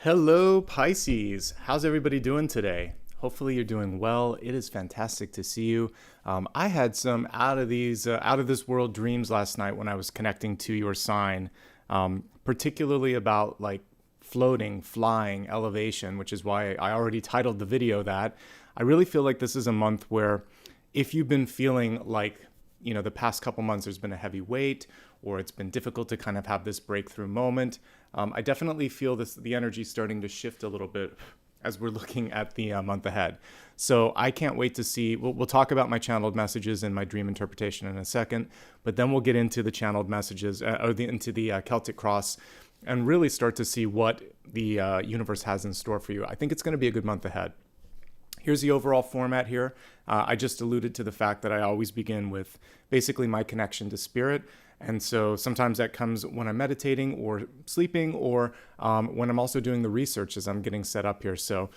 Hello, Pisces. How's everybody doing today? Hopefully you're doing well. It is fantastic to see you. I had some out of this world dreams last night when I was connecting to your sign, particularly about like floating, flying, elevation, which is why I already titled the video that. I really feel like this is a month where if you've been feeling like, the past couple months there's been a heavy weight or it's been difficult to kind of have this breakthrough moment, I definitely feel the energy starting to shift a little bit as we're looking at the month ahead. So I can't wait to see, we'll talk about my channeled messages and my dream interpretation in a second, but then we'll get into the channeled messages, into the Celtic Cross, and really start to see what the universe has in store for you. I think it's going to be a good month ahead. Here's the overall format here. I just alluded to the fact that I always begin with basically my connection to spirit. And so sometimes that comes when I'm meditating or sleeping or when I'm also doing the research as I'm getting set up here. So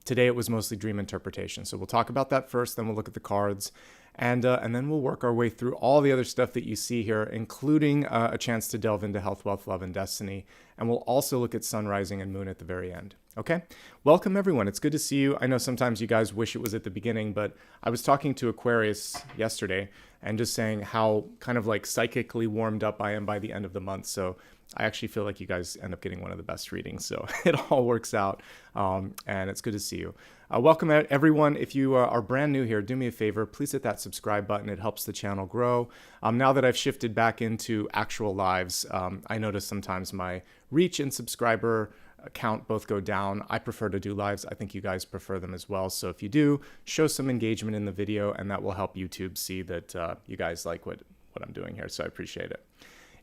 today it was mostly dream interpretation. So we'll talk about that first, then we'll look at the cards. And then we'll work our way through all the other stuff that you see here, including a chance to delve into health, wealth, love, and destiny. And we'll also look at sun, rising, and moon at the very end. Okay? Welcome, everyone. It's good to see you. I know sometimes you guys wish it was at the beginning, but I was talking to Aquarius yesterday and just saying how kind of like psychically warmed up I am by the end of the month. So I actually feel like you guys end up getting one of the best readings. So it all works out, and it's good to see you. Welcome, everyone. If you are brand new here, do me a favor. Please hit that subscribe button. It helps the channel grow. Now that I've shifted back into actual lives, I notice sometimes my reach and subscriber count both go down. I prefer to do lives. I think you guys prefer them as well. So if you do, show some engagement in the video, and that will help YouTube see that you guys like what I'm doing here. So I appreciate it.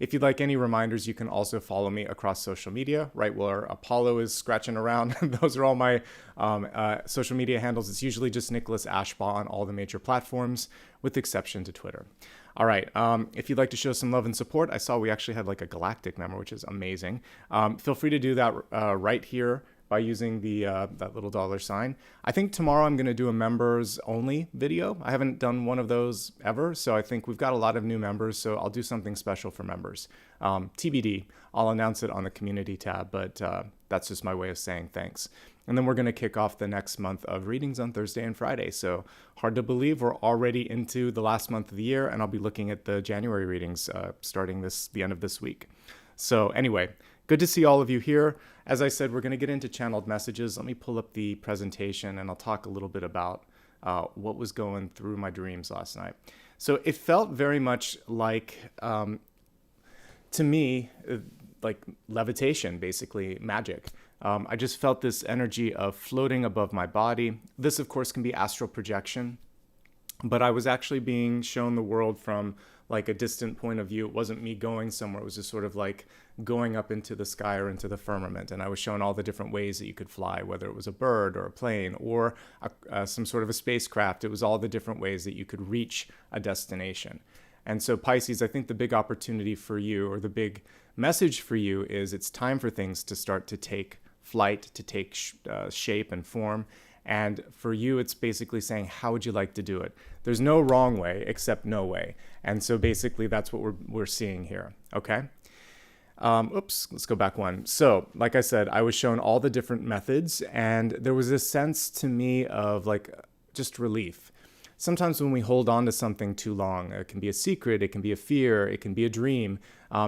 If you'd like any reminders, you can also follow me across social media, right where Apollo is scratching around. Those are all my social media handles. It's usually just Nicholas Ashbaugh on all the major platforms, with exception to Twitter. All right. If you'd like to show some love and support, I saw we actually had like a galactic member, which is amazing. Feel free to do that right here by using the that little $sign. I think tomorrow I'm going to do a members only video. I haven't done one of those ever, so I think we've got a lot of new members, so I'll do something special for members. TBD, I'll announce it on the community tab, but that's just my way of saying thanks. And then we're going to kick off the next month of readings on Thursday and Friday. So hard to believe we're already into the last month of the year, and I'll be looking at the January readings starting the end of this week. So anyway, good to see all of you here. As I said, we're going to get into channeled messages. Let me pull up the presentation and I'll talk a little bit about what was going through my dreams last night. So it felt very much like, to me, like levitation, basically magic. I just felt this energy of floating above my body. This, of course, can be astral projection, but I was actually being shown the world from like a distant point of view. It wasn't me going somewhere. It was just sort of like going up into the sky or into the firmament. And I was shown all the different ways that you could fly, whether it was a bird or a plane or some sort of a spacecraft. It was all the different ways that you could reach a destination. And so Pisces, I think the big opportunity for you, or the big message for you, is it's time for things to start to take flight, to take shape and form. And for you, it's basically saying, how would you like to do it? There's no wrong way except no way. And so basically that's what we're seeing here. Okay. Let's go back one. So like I said, I was shown all the different methods, and there was this sense to me of like just relief. Sometimes when we hold on to something too long, it can be a secret, it can be a fear, it can be a dream,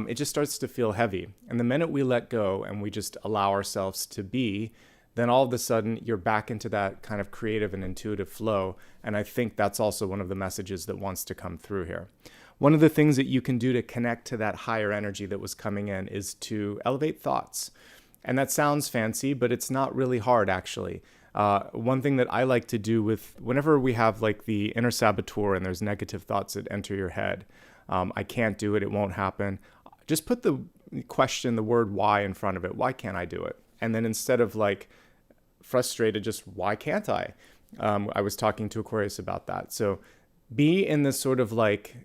it just starts to feel heavy. And the minute we let go and we just allow ourselves to be, then all of a sudden you're back into that kind of creative and intuitive flow. And I think that's also one of the messages that wants to come through here. One of the things that you can do to connect to that higher energy that was coming in is to elevate thoughts. And that sounds fancy, but it's not really hard, actually. One thing that I like to do whenever we have like the inner saboteur and there's negative thoughts that enter your head, I can't do it, it won't happen. Just put the word why in front of it. Why can't I do it? And then instead of like frustrated, just why can't I? I was talking to Aquarius about that. So be in this sort of like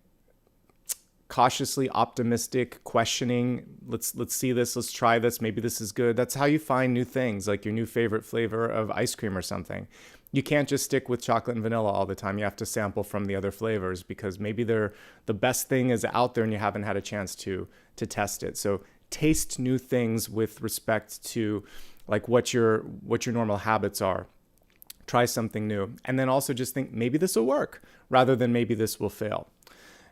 cautiously optimistic, questioning, let's see this, let's try this, maybe this is good. That's how you find new things, like your new favorite flavor of ice cream or something. You can't just stick with chocolate and vanilla all the time. You have to sample from the other flavors because maybe the best thing is out there and you haven't had a chance to test it. So taste new things with respect to like what your normal habits are. Try something new. And then also just think, maybe this will work, rather than maybe this will fail.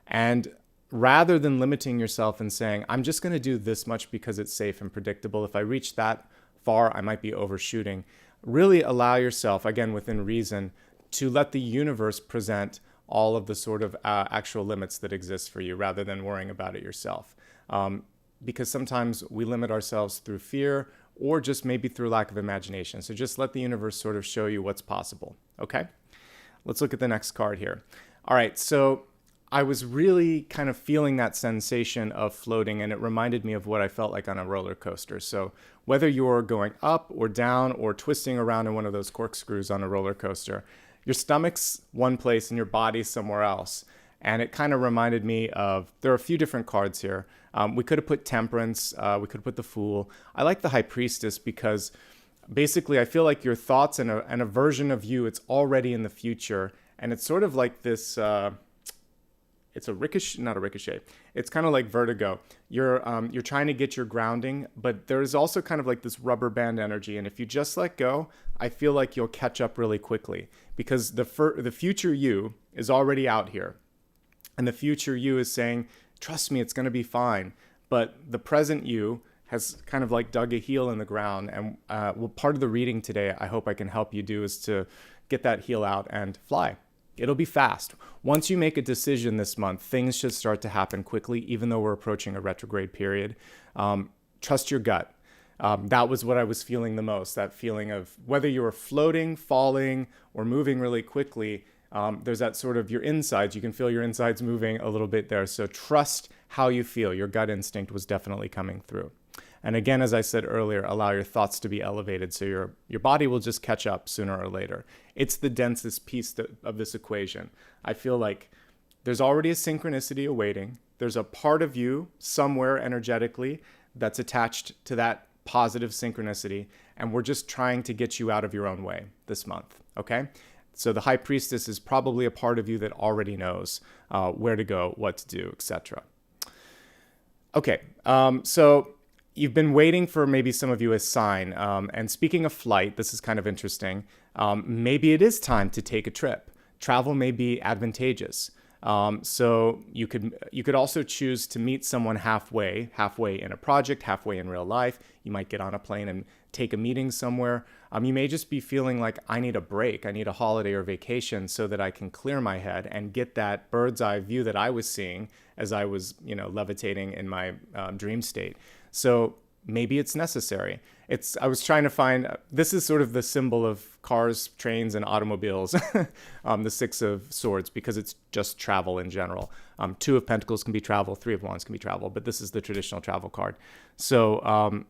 And rather than limiting yourself and saying, I'm just going to do this much because it's safe and predictable. If I reach that far, I might be overshooting. Really allow yourself, again, within reason, to let the universe present all of the sort of actual limits that exist for you, rather than worrying about it yourself. Because sometimes we limit ourselves through fear, or just maybe through lack of imagination. So just let the universe sort of show you what's possible, okay? Let's look at the next card here. All right, so I was really kind of feeling that sensation of floating, and it reminded me of what I felt like on a roller coaster. So whether you're going up or down or twisting around in one of those corkscrews on a roller coaster, your stomach's one place and your body's somewhere else. And it kind of reminded me of, there are a few different cards here. We could have put Temperance, we could have put the Fool. I like the High Priestess because basically I feel like your thoughts and a version of you, it's already in the future. And it's sort of like this, it's a ricochet, not a ricochet. It's kind of like vertigo. You're trying to get your grounding, but there's also kind of like this rubber band energy. And if you just let go, I feel like you'll catch up really quickly, because the future you is already out here. And the future you is saying, trust me, it's going to be fine. But the present you has kind of like dug a heel in the ground. And well, part of the reading today, I hope I can help you do, is to get that heel out and fly. It'll be fast. Once you make a decision this month, things should start to happen quickly, even though we're approaching a retrograde period. Trust your gut. That was what I was feeling the most, that feeling of whether you were floating, falling, or moving really quickly. There's that sort of your insides. You can feel your insides moving a little bit there. So trust how you feel. Your gut instinct was definitely coming through. And again, as I said earlier, allow your thoughts to be elevated, so your body will just catch up sooner or later. It's the densest piece of this equation. I feel like there's already a synchronicity awaiting. There's a part of you somewhere energetically that's attached to that positive synchronicity, and we're just trying to get you out of your own way this month, okay? So the High Priestess is probably a part of you that already knows where to go, what to do, etc. Okay, so you've been waiting for maybe some of you a sign. And speaking of flight, this is kind of interesting. Maybe it is time to take a trip. Travel may be advantageous. So you could also choose to meet someone halfway in a project, halfway in real life. You might get on a plane and take a meeting somewhere. You may just be feeling like, I need a break. I need a holiday or vacation so that I can clear my head and get that bird's eye view that I was seeing as I was, levitating in my dream state. So maybe it's necessary. I was trying to find, this is sort of the symbol of cars, trains, and automobiles, the Six of Swords, because it's just travel in general. Two of Pentacles can be travel, Three of Wands can be travel, but this is the traditional travel card. So,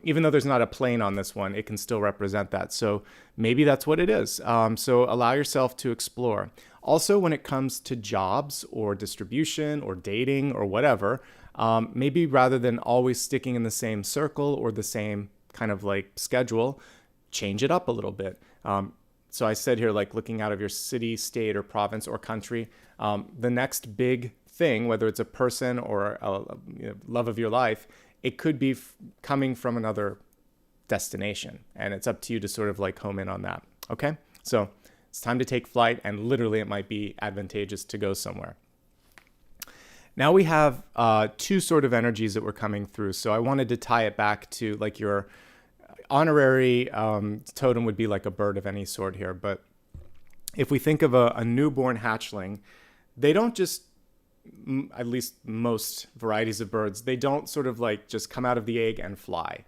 even though there's not a plane on this one, it can still represent that. So maybe that's what it is. So allow yourself to explore. Also, when it comes to jobs or distribution or dating or whatever, maybe rather than always sticking in the same circle or the same kind of like schedule, change it up a little bit. So I said here, like looking out of your city, state, or province or country, the next big thing, whether it's a person or a love of your life, it could be coming from another destination. And it's up to you to sort of like home in on that. Okay, so it's time to take flight, and literally it might be advantageous to go somewhere. Now we have two sort of energies that were coming through. So I wanted to tie it back to like your honorary totem would be like a bird of any sort here. But if we think of a newborn hatchling, they don't just, at least most varieties of birds, they don't sort of like just come out of the egg and fly.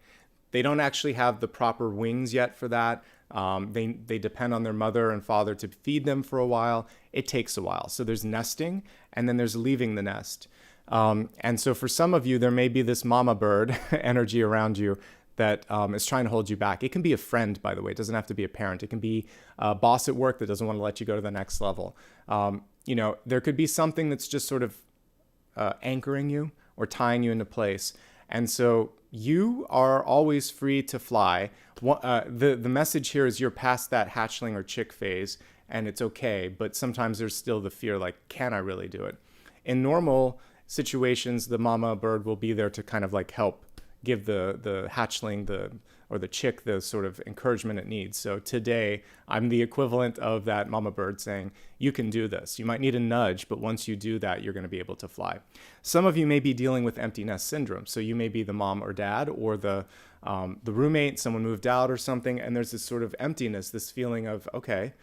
They don't actually have the proper wings yet for that. They depend on their mother and father to feed them for a while. It takes a while. So there's nesting, and then there's leaving the nest. And so for some of you, there may be this mama bird energy around you that is trying to hold you back. It can be a friend, by the way. It doesn't have to be a parent. It can be a boss at work that doesn't want to let you go to the next level. There could be something that's just sort of anchoring you or tying you into place. And so you are always free to fly. The message here is you're past that hatchling or chick phase, and it's okay. But sometimes there's still the fear, like, can I really do it? In normal situations, the mama bird will be there to kind of like help give the hatchling or the chick the sort of encouragement it needs. So today, I'm the equivalent of that mama bird saying, you can do this. You might need a nudge, but once you do that, you're going to be able to fly. Some of you may be dealing with empty nest syndrome. So you may be the mom or dad or the roommate, someone moved out or something, and there's this sort of emptiness, this feeling of, okay,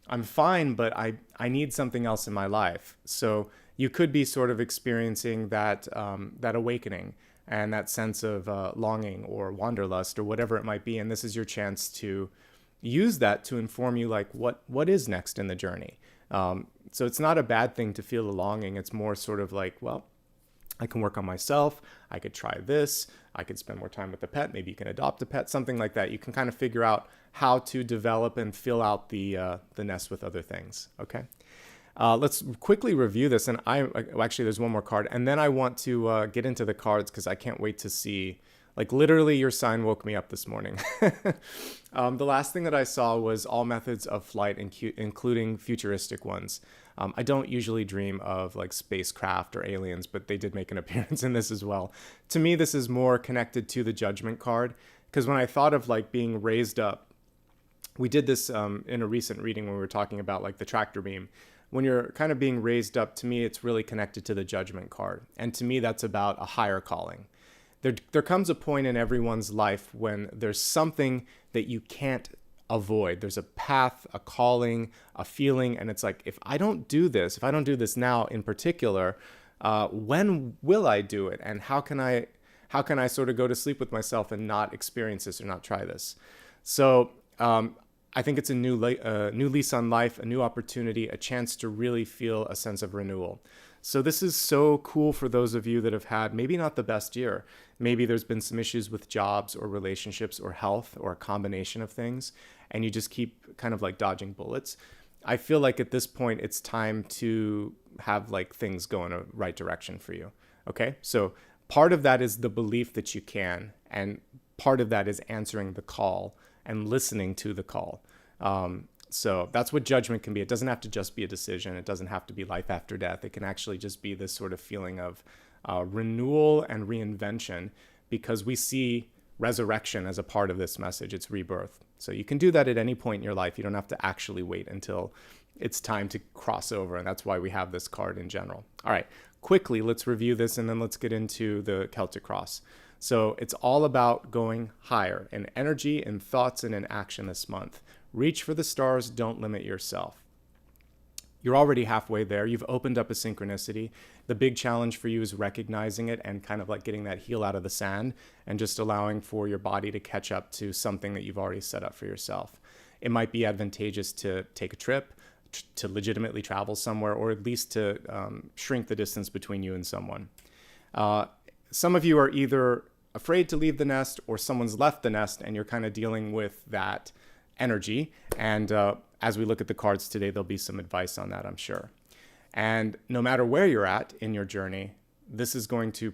I'm fine, but I need something else in my life. So you could be sort of experiencing that awakening and that sense of longing or wanderlust or whatever it might be. And this is your chance to use that to inform you, like, what is next in the journey. So it's not a bad thing to feel the longing. It's more sort of like, well, I can work on myself. I could try this. I could spend more time with the pet. Maybe you can adopt a pet, something like that. You can kind of figure out how to develop and fill out the nest with other things. Okay. Let's quickly review this. And actually, there's one more card. And then I want to get into the cards because I can't wait to see, like, literally your sign woke me up this morning. The last thing that I saw was all methods of flight, including futuristic ones. I don't usually dream of like spacecraft or aliens, but they did make an appearance in this as well. To me, this is more connected to the Judgment card, because when I thought of like being raised up, we did this in a recent reading when we were talking about like the tractor beam. When you're kind of being raised up, to me, it's really connected to the Judgment card. And to me, that's about a higher calling. There comes a point in everyone's life when there's something that you can't avoid. There's a path, a calling, a feeling, and it's like, if I don't do this now in particular, when will I do it? And how can I sort of go to sleep with myself and not experience this or not try this? So I think it's a new lease on life, a new opportunity, a chance to really feel a sense of renewal. So this is so cool for those of you that have had maybe not the best year. Maybe there's been some issues with jobs or relationships or health or a combination of things, and you just keep kind of like dodging bullets. I feel like at this point, it's time to have like things go in a right direction for you. Okay. So part of that is the belief that you can, and part of that is answering the call and listening to the call. So that's what Judgment can be. It doesn't have to just be a decision. It doesn't have to be life after death. It can actually just be this sort of feeling of renewal and reinvention, because we see resurrection as a part of this message. It's rebirth. So you can do that at any point in your life. You don't have to actually wait until it's time to cross over. And that's why we have this card in general. All right, quickly, let's review this and then let's get into the Celtic Cross. So it's all about going higher in energy, in thoughts, and in action this month. Reach for the stars. Don't limit yourself. You're already halfway there. You've opened up a synchronicity. The big challenge for you is recognizing it and kind of like getting that heel out of the sand and just allowing for your body to catch up to something that you've already set up for yourself. It might be advantageous to take a trip, to legitimately travel somewhere, or at least to shrink the distance between you and someone. Some of you are either afraid to leave the nest or someone's left the nest and you're kind of dealing with that energy. And as we look at the cards today, there'll be some advice on that, I'm sure. And no matter where you're at in your journey, this is going to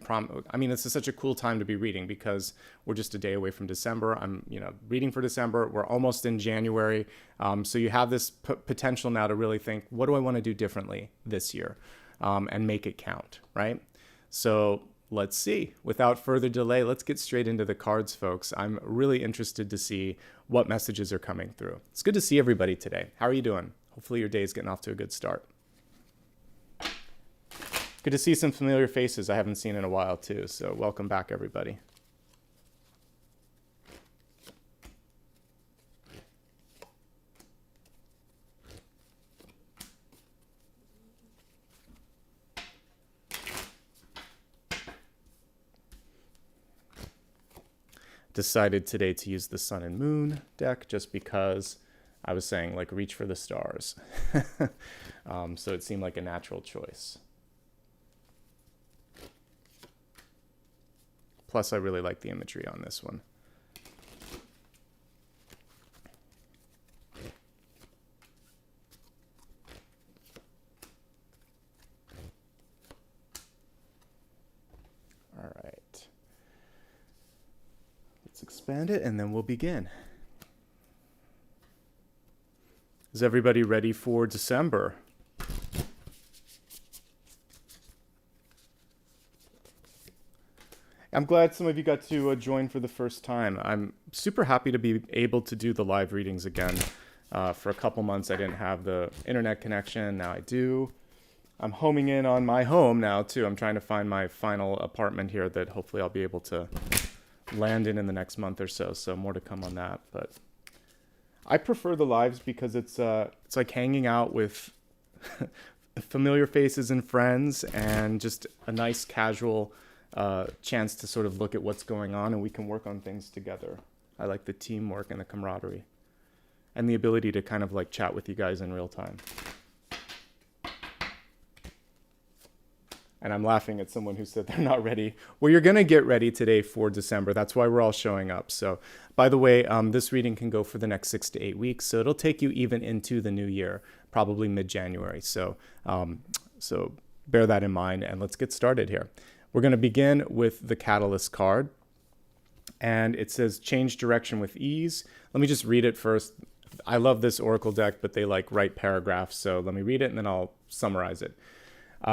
this is such a cool time to be reading, because we're just a day away from December. I'm reading for December. We're almost in January. So you have this potential now to really think, what do I want to do differently this year? And make it count, right? So let's see. Without further delay, let's get straight into the cards, folks. I'm really interested to see what messages are coming through. It's good to see everybody today. How are you doing? Hopefully your day is getting off to a good start. Good to see some familiar faces I haven't seen in a while too. So welcome back, everybody. Decided today to use the Sun and Moon deck just because I was saying, like, reach for the stars. So it seemed like a natural choice. Plus, I really like the imagery on this one. All right. Let's expand it and then we'll begin. Is everybody ready for December? I'm glad some of you got to join for the first time. I'm super happy to be able to do the live readings again. For a couple months, I didn't have the internet connection. Now I do. I'm homing in on my home now, too. I'm trying to find my final apartment here that hopefully I'll be able to land in the next month or so. So more to come on that. But I prefer the lives because it's like hanging out with familiar faces and friends, and just a nice casual chance to sort of look at what's going on, and we can work on things together. I like the teamwork and the camaraderie and the ability to kind of like chat with you guys in real time. And I'm laughing at someone who said they're not ready. Well, you're going to get ready today for December. That's why we're all showing up. So, by the way, this reading can go for the next 6 to 8 weeks. So it'll take you even into the new year, probably mid-January. So bear that in mind, and let's get started here. We're going to begin with the Catalyst card. And it says, change direction with ease. Let me just read it first. I love this Oracle deck, but they like write paragraphs. So let me read it, and then I'll summarize it.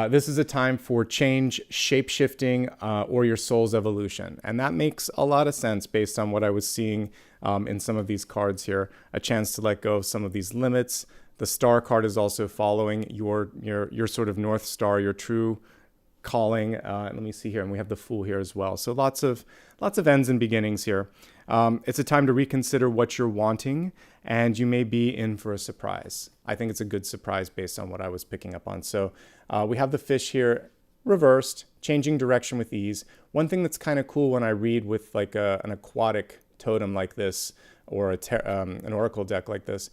This is a time for change, shape-shifting, or your soul's evolution. And that makes a lot of sense based on what I was seeing in some of these cards here. A chance to let go of some of these limits. The Star card is also following your sort of North Star, your true calling. Let me see here. And we have the Fool here as well. So lots of ends and beginnings here. It's a time to reconsider what you're wanting, and you may be in for a surprise. I think it's a good surprise based on what I was picking up on. So we have the Fish here reversed, changing direction with ease. One thing that's kind of cool when I read with like an aquatic totem like this, or an oracle deck like this,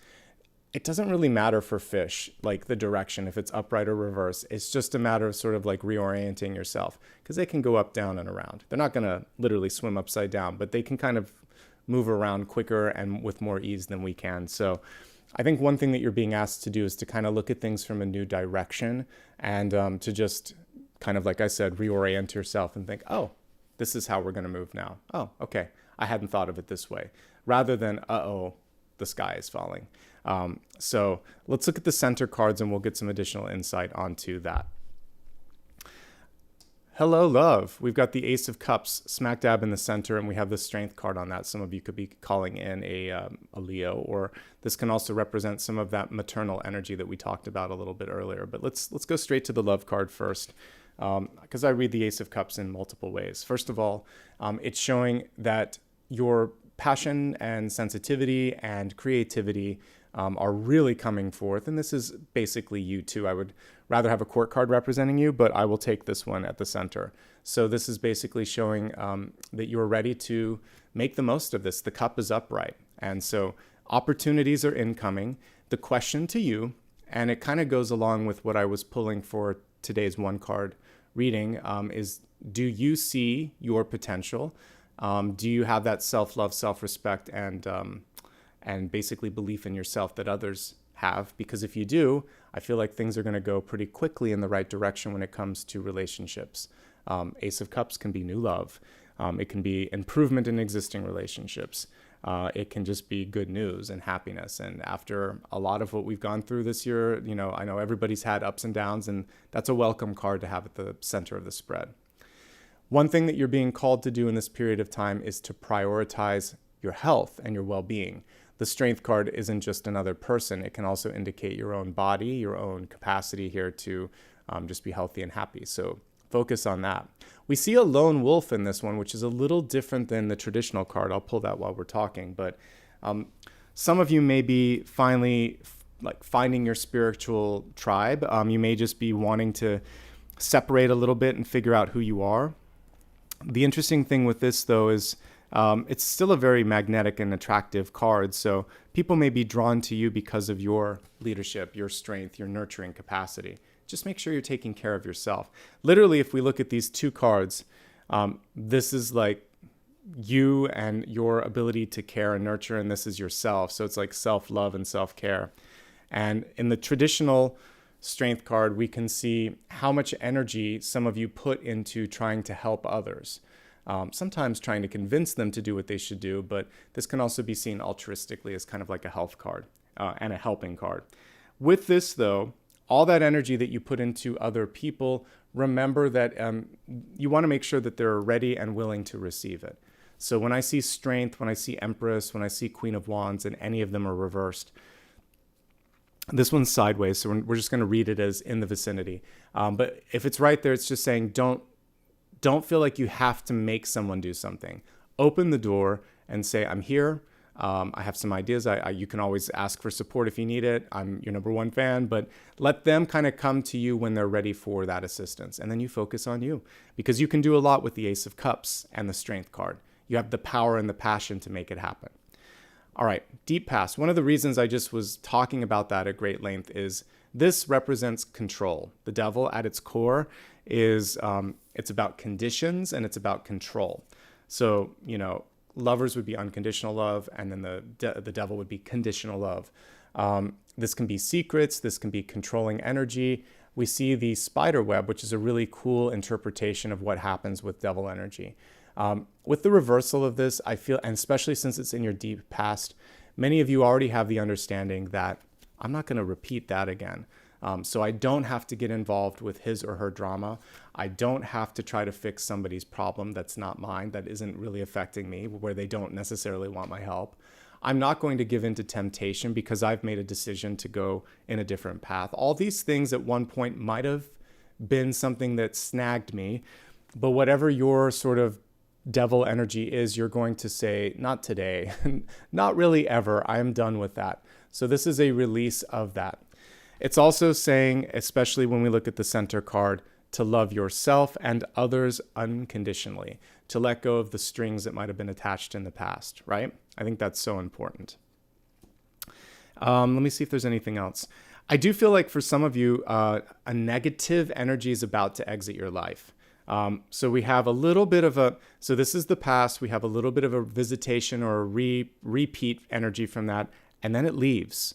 it doesn't really matter for fish, like the direction, if it's upright or reverse. It's just a matter of sort of like reorienting yourself, because they can go up, down, and around. They're not going to literally swim upside down, but they can kind of move around quicker and with more ease than we can. So I think one thing that you're being asked to do is to kind of look at things from a new direction, and to just kind of, like I said, reorient yourself and think, oh, this is how we're going to move now. Oh, okay. I hadn't thought of it this way. Rather than, uh-oh, the sky is falling. So let's look at the center cards, and we'll get some additional insight onto that. Hello, love. We've got the Ace of Cups smack dab in the center, and we have the Strength card on that. Some of you could be calling in a Leo, or this can also represent some of that maternal energy that we talked about a little bit earlier. But let's go straight to the Love card first, because I read the Ace of Cups in multiple ways. First of all, it's showing that your passion and sensitivity and creativity are really coming forth. And this is basically you too. I would rather have a court card representing you, but I will take this one at the center. So this is basically showing that you're ready to make the most of this. The cup is upright. And so opportunities are incoming. The question to you, and it kind of goes along with what I was pulling for today's one card reading, is, do you see your potential? Do you have that self-love, self-respect, and basically belief in yourself that others have? Because if you do, I feel like things are going to go pretty quickly in the right direction when it comes to relationships. Ace of Cups can be new love. It can be improvement in existing relationships. It can just be good news and happiness. And after a lot of what we've gone through this year, I know everybody's had ups and downs, and that's a welcome card to have at the center of the spread. One thing that you're being called to do in this period of time is to prioritize your health and your well-being. The Strength card isn't just another person. It can also indicate your own body, your own capacity here to just be healthy and happy. So focus on that. We see a lone wolf in this one, which is a little different than the traditional card. I'll pull that while we're talking. But some of you may be finally finding your spiritual tribe. You may just be wanting to separate a little bit and figure out who you are. The interesting thing with this, though, is it's still a very magnetic and attractive card. So people may be drawn to you because of your leadership, your strength, your nurturing capacity. Just make sure you're taking care of yourself. Literally, if we look at these two cards, this is like you and your ability to care and nurture, and this is yourself. So it's like self-love and self-care. And in the traditional Strength card, we can see how much energy some of you put into trying to help others. Sometimes trying to convince them to do what they should do, but this can also be seen altruistically as kind of like a health card and a helping card. With this, though, all that energy that you put into other people remember that you want to make sure that they're ready and willing to receive it. So when I see Strength, when I see Empress, when I see Queen of Wands, and any of them are reversed, this one's sideways, so we're just going to read it as in the vicinity. But if it's right there, it's just saying don't feel like you have to make someone do something. Open the door and say, I'm here. I have some ideas. You can always ask for support if you need it. I'm your number one fan, but let them kind of come to you when they're ready for that assistance. And then you focus on you, because you can do a lot with the Ace of Cups and the Strength card. You have the power and the passion to make it happen. All right, Deep Past. One of the reasons I just was talking about that at great length is this represents control. The devil at its core is, it's about conditions and it's about control. So, lovers would be unconditional love, and then the devil would be conditional love. This can be secrets. This can be controlling energy. We see the spider web, which is a really cool interpretation of what happens with devil energy. With the reversal of this, I feel, and especially since it's in your deep past, many of you already have the understanding that I'm not going to repeat that again. So I don't have to get involved with his or her drama. I don't have to try to fix somebody's problem that's not mine, that isn't really affecting me, where they don't necessarily want my help. I'm not going to give in to temptation because I've made a decision to go in a different path. All these things at one point might have been something that snagged me, but whatever your sort of devil energy is, you're going to say, not today, not really ever. I'm done with that. So this is a release of that. It's also saying, especially when we look at the center card, to love yourself and others unconditionally, to let go of the strings that might have been attached in the past, right? I think that's so important. Let me see if there's anything else. I do feel like for some of you, a negative energy is about to exit your life. So we have a little bit of so this is the past. We have a little bit of a visitation or a repeat energy from that, and then it leaves.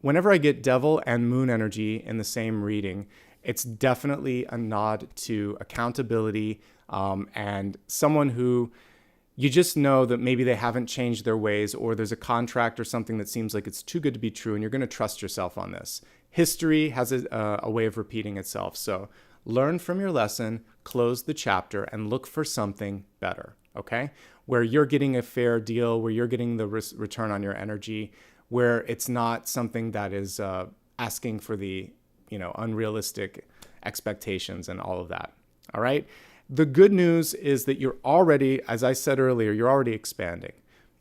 Whenever I get devil and moon energy in the same reading, it's definitely a nod to accountability, and someone who you just know that maybe they haven't changed their ways, or there's a contract or something that seems like it's too good to be true, and you're going to trust yourself on this. History has a way of repeating itself. So learn from your lesson, close the chapter, and look for something better, okay? Where you're getting a fair deal, where you're getting the return on your energy, where it's not something that is asking for the unrealistic expectations and all of that. All right. The good news is that you're already, as I said earlier, you're already expanding.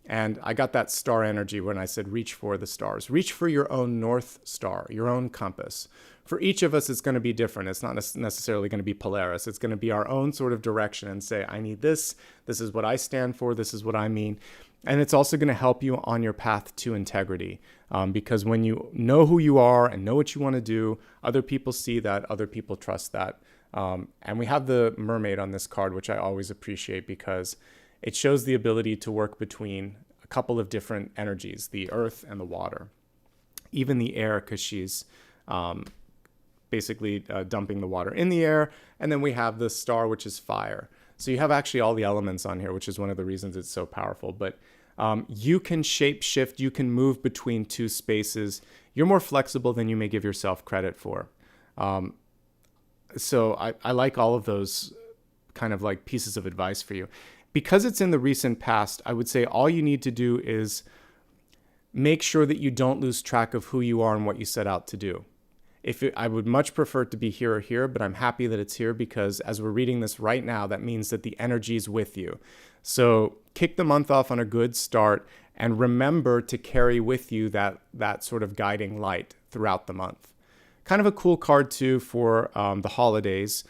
And I got that star energy when I said reach for the stars. Reach for your own North Star, your own compass. For each of us, it's going to be different. It's not necessarily going to be Polaris. It's going to be our own sort of direction and say, I need this. This is what I stand for. This is what I mean. And it's also going to help you on your path to integrity, because when you know who you are and know what you want to do, other people see that, other people trust that. And we have the mermaid on this card, which I always appreciate because it shows the ability to work between a couple of different energies, the earth and the water, even the air, because she's basically dumping the water in the air. And then we have the star, which is fire. So you have actually all the elements on here, which is one of the reasons it's so powerful. But you can shape shift. You can move between two spaces. You're more flexible than you may give yourself credit for. So I like all of those kind of like pieces of advice for you. Because it's in the recent past, I would say all you need to do is make sure that you don't lose track of who you are and what you set out to do. I would much prefer it to be here or here, but I'm happy that it's here because as we're reading this right now, that means that the energy is with you. So kick the month off on a good start and remember to carry with you that sort of guiding light throughout the month. Kind of a cool card too for the holidays,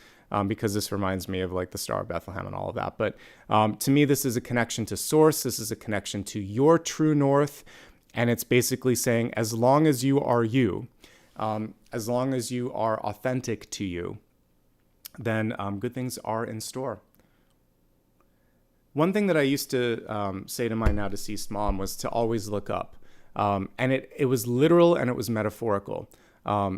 because this reminds me of like the Star of Bethlehem and all of that. But to me, this is a connection to source. This is a connection to your true north. And it's basically saying, as long as you are you, as long as you are authentic to you, then good things are in store. One thing that I used to say to my now deceased mom was to always look up. And it was literal and it was metaphorical.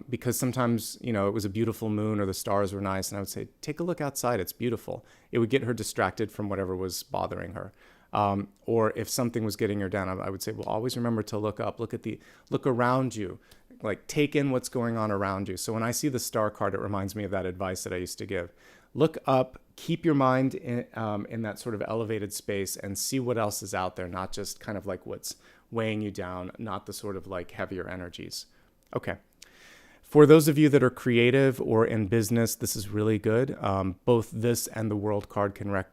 Because sometimes, it was a beautiful moon or the stars were nice. And I would say, take a look outside. It's beautiful. It would get her distracted from whatever was bothering her. Or if something was getting her down, I would say, well, always remember to look up, look around you, like take in what's going on around you. So when I see the Star card, it reminds me of that advice that I used to give. Look up, keep your mind in that sort of elevated space and see what else is out there, not just kind of like what's weighing you down, not the sort of like heavier energies. Okay. For those of you that are creative or in business, this is really good. Both this and the World card can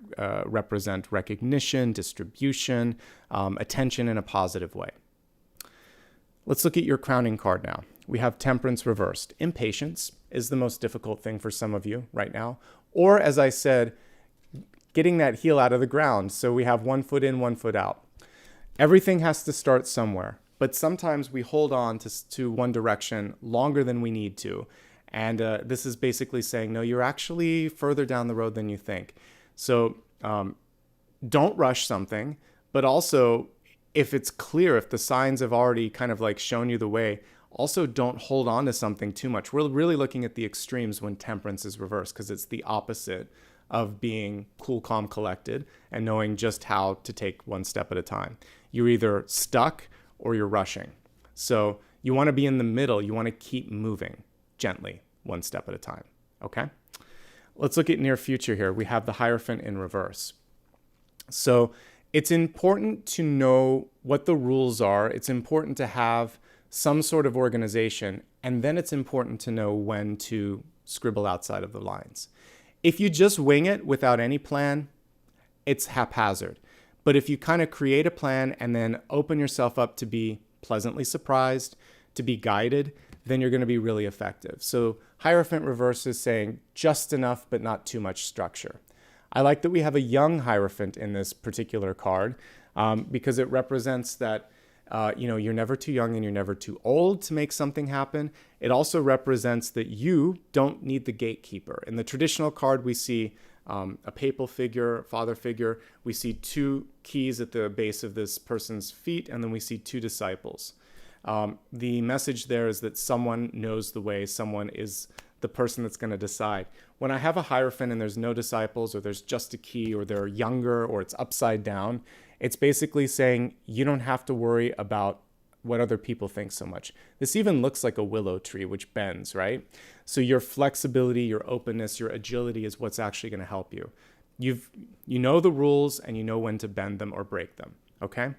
represent recognition, distribution, attention in a positive way. Let's look at your crowning card now. We have Temperance reversed. Impatience is the most difficult thing for some of you right now. Or, as I said, getting that heel out of the ground. So we have 1 foot in, 1 foot out. Everything has to start somewhere. But sometimes we hold on to one direction longer than we need to. And this is basically saying, no, you're actually further down the road than you think. So don't rush something, but also if it's clear, if the signs have already kind of like shown you the way, also don't hold on to something too much. We're really looking at the extremes when temperance is reversed because it's the opposite of being cool, calm, collected and knowing just how to take one step at a time. You're either stuck or you're rushing. So you want to be in the middle. You want to keep moving gently, one step at a time. Okay? Let's look at near future here. We have the Hierophant in reverse. So it's important to know what the rules are. It's important to have some sort of organization, and then it's important to know when to scribble outside of the lines. If you just wing it without any plan, it's haphazard. But if you kind of create a plan and then open yourself up to be pleasantly surprised, to be guided, then you're going to be really effective. So Hierophant reverse is saying just enough, but not too much structure. I like that we have a young Hierophant in this particular card because it represents that you're never too young and you're never too old to make something happen. It also represents that you don't need the gatekeeper. In the traditional card, we see a papal figure, father figure. We see 2 keys at the base of this person's feet, and then we see 2 disciples. The message there is that someone knows the way, someone is the person that's going to decide. When I have a Hierophant and there's no disciples, or there's just a key, or they're younger, or it's upside down, it's basically saying you don't have to worry about what other people think so much. This even looks like a willow tree, which bends, right? So your flexibility, your openness, your agility is what's actually going to help you. You know the rules and you know when to bend them or break them, okay?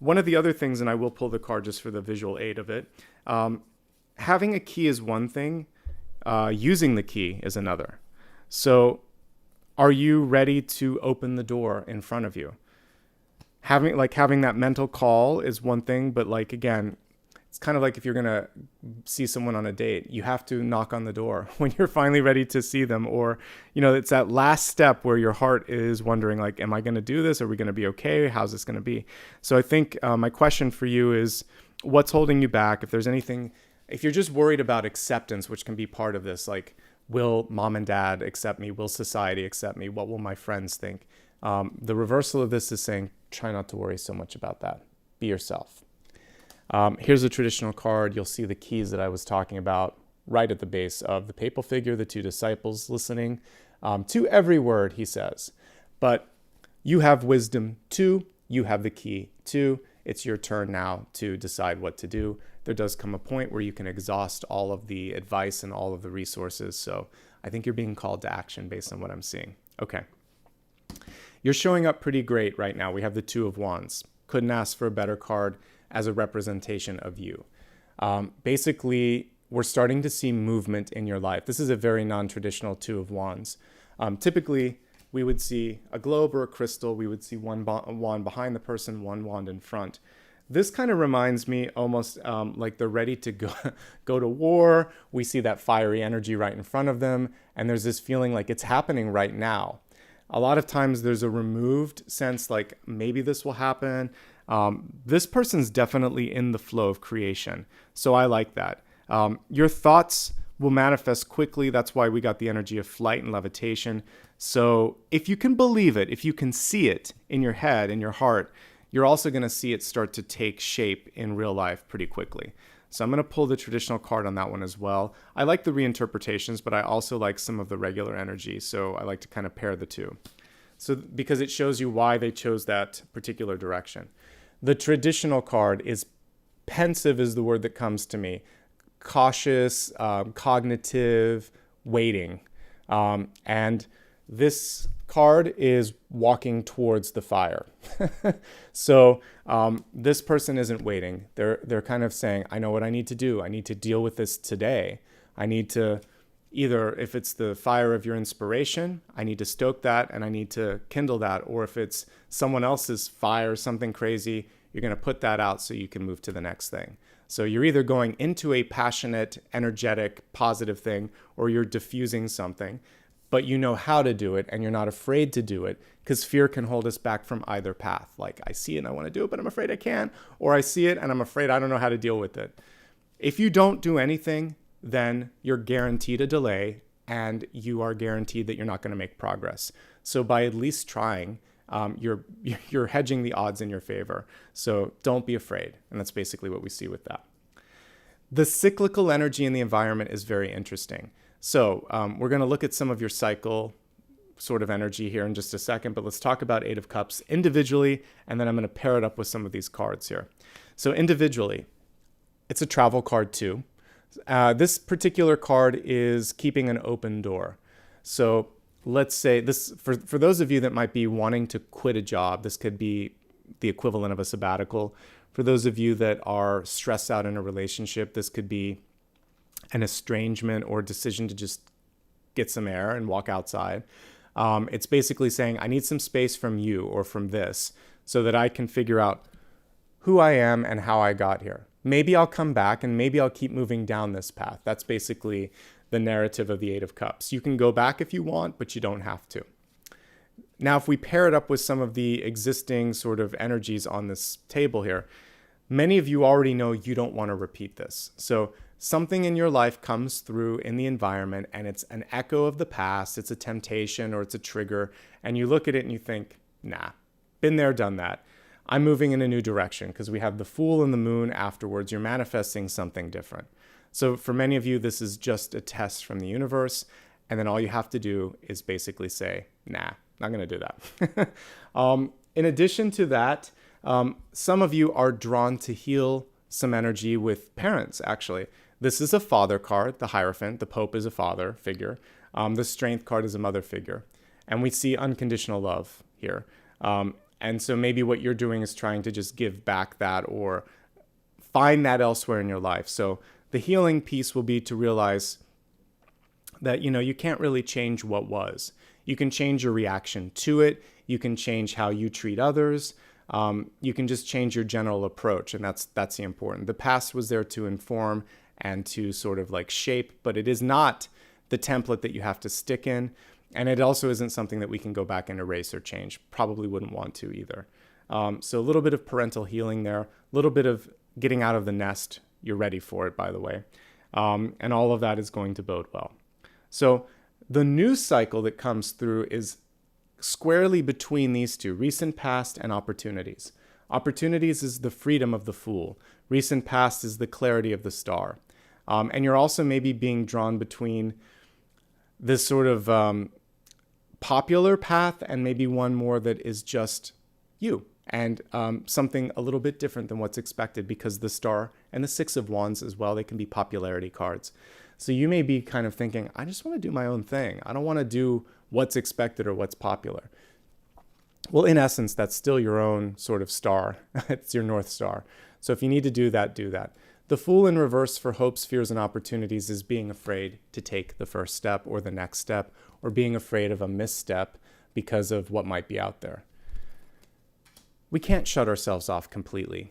One of the other things, and I will pull the card just for the visual aid of it, having a key is one thing, using the key is another. So are you ready to open the door in front of you? Having that mental call is one thing, but like, again, it's kind of like if you're going to see someone on a date, you have to knock on the door when you're finally ready to see them. Or, it's that last step where your heart is wondering, like, am I going to do this? Are we going to be okay? How's this going to be? So I think my question for you is, what's holding you back? If there's anything, if you're just worried about acceptance, which can be part of this, like, will mom and dad accept me? Will society accept me? What will my friends think? The reversal of this is saying, try not to worry so much about that. Be yourself. Here's a traditional card. You'll see the keys that I was talking about right at the base of the papal figure, the 2 disciples listening to every word he says. But you have wisdom too. You have the key too. It's your turn now to decide what to do. There does come a point where you can exhaust all of the advice and all of the resources. So I think you're being called to action based on what I'm seeing. Okay. You're showing up pretty great right now. We have the 2 of Wands. Couldn't ask for a better card as a representation of you. Basically, we're starting to see movement in your life. This is a very non-traditional 2 of Wands. Typically, we would see a globe or a crystal. We would see one wand behind the person, one wand in front. This kind of reminds me almost like they're ready to go to war. We see that fiery energy right in front of them, and there's this feeling like it's happening right now. A lot of times there's a removed sense like maybe this will happen. This person's definitely in the flow of creation. So I like that. Your thoughts will manifest quickly. That's why we got the energy of flight and levitation. So if you can believe it, if you can see it in your head, in your heart, you're also going to see it start to take shape in real life pretty quickly. So I'm going to pull the traditional card on that one as well. I like the reinterpretations, but I also like some of the regular energy. So I like to kind of pair the 2. So because it shows you why they chose that particular direction. The traditional card is pensive is the word that comes to me. cautious, cognitive, waiting. And this card is walking towards the fire. So this person isn't waiting. They're kind of saying, I know what I need to do. I need to deal with this today. I need to either, if it's the fire of your inspiration, I need to stoke that and I need to kindle that. Or if it's someone else's fire, something crazy, you're going to put that out so you can move to the next thing. So you're either going into a passionate, energetic, positive thing, or you're diffusing something, but you know how to do it and you're not afraid to do it, because fear can hold us back from either path. Like, I see it and I want to do it, but I'm afraid I can't. Or I see it and I'm afraid I don't know how to deal with it. If you don't do anything, then you're guaranteed a delay and you are guaranteed that you're not going to make progress. So by at least trying, you're hedging the odds in your favor. So don't be afraid. And that's basically what we see with that. The cyclical energy in the environment is very interesting. So we're going to look at some of your cycle sort of energy here in just a second, but let's talk about Eight of Cups individually, and then I'm going to pair it up with some of these cards here. So individually, it's a travel card too. This particular card is keeping an open door. So let's say this, for those of you that might be wanting to quit a job, this could be the equivalent of a sabbatical. For those of you that are stressed out in a relationship, this could be an estrangement or decision to just get some air and walk outside. It's basically saying, I need some space from you or from this so that I can figure out who I am and how I got here. Maybe I'll come back and maybe I'll keep moving down this path. That's basically the narrative of the Eight of Cups. You can go back if you want, but you don't have to. Now, if we pair it up with some of the existing sort of energies on this table here, many of you already know you don't want to repeat this. So something in your life comes through in the environment and it's an echo of the past, it's a temptation or it's a trigger, and you look at it and you think, nah, been there, done that. I'm moving in a new direction, because we have the Fool and the Moon afterwards. You're manifesting something different. So for many of you, this is just a test from the universe. And then all you have to do is basically say, nah, not going to do that. In addition to that, some of you are drawn to heal some energy with parents, actually. This is a father card, the Hierophant. The Pope is a father figure. The Strength card is a mother figure. And we see unconditional love here. And so maybe what you're doing is trying to just give back that or find that elsewhere in your life. So the healing piece will be to realize that, you can't really change what was. You can change your reaction to it. You can change how you treat others. You can just change your general approach. And that's the important. The past was there to inform and to sort of like shape, but it is not the template that you have to stick in. And it also isn't something that we can go back and erase or change. Probably wouldn't want to either. So a little bit of parental healing there, a little bit of getting out of the nest. You're ready for it, by the way. And all of that is going to bode well. So the new cycle that comes through is squarely between these two, recent past and opportunities. Opportunities is the freedom of the Fool. Recent past is the clarity of the Star. And you're also maybe being drawn between this sort of popular path and maybe one more that is just you and something a little bit different than what's expected, because the Star and the Six of Wands as well, they can be popularity cards. So you may be kind of thinking, I just want to do my own thing. I don't want to do what's expected or what's popular. Well, in essence, that's still your own sort of star. It's your North Star. So if you need to do that, do that. The Fool in reverse for hopes, fears, and opportunities is being afraid to take the first step or the next step, or being afraid of a misstep because of what might be out there. We can't shut ourselves off completely.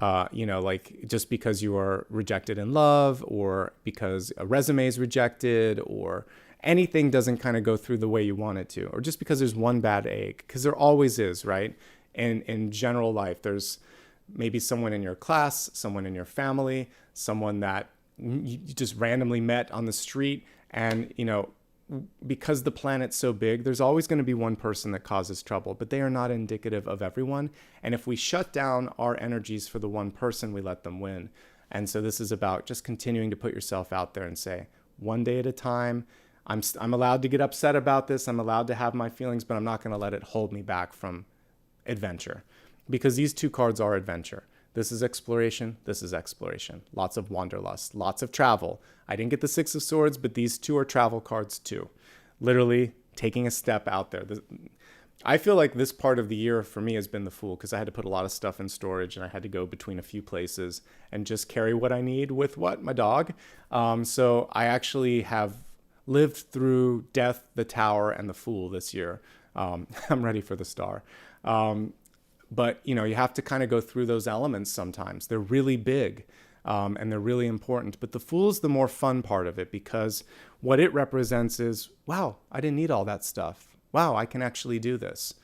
Like just because you are rejected in love, or because a resume is rejected, or anything doesn't kind of go through the way you want it to, or just because there's one bad egg, because there always is, right? In general life, there's maybe someone in your class, someone in your family, someone that you just randomly met on the street. And, because the planet's so big, there's always going to be one person that causes trouble, but they are not indicative of everyone. And if we shut down our energies for the one person, we let them win. And so this is about just continuing to put yourself out there and say, one day at a time, I'm allowed to get upset about this. I'm allowed to have my feelings, but I'm not going to let it hold me back from adventure. Because these two cards are adventure. This is exploration. This is exploration. Lots of wanderlust, lots of travel. I didn't get the Six of Swords, but these two are travel cards too. Literally taking a step out there. I feel like this part of the year for me has been the Fool, because I had to put a lot of stuff in storage and I had to go between a few places and just carry what I need with my dog. So I actually have lived through Death, the Tower, and the Fool this year. I'm ready for the Star. But, you know, you have to kind of go through those elements sometimes. They're really big and they're really important. But the Fool is the more fun part of it, because what it represents is, wow, I didn't need all that stuff. Wow, I can actually do this.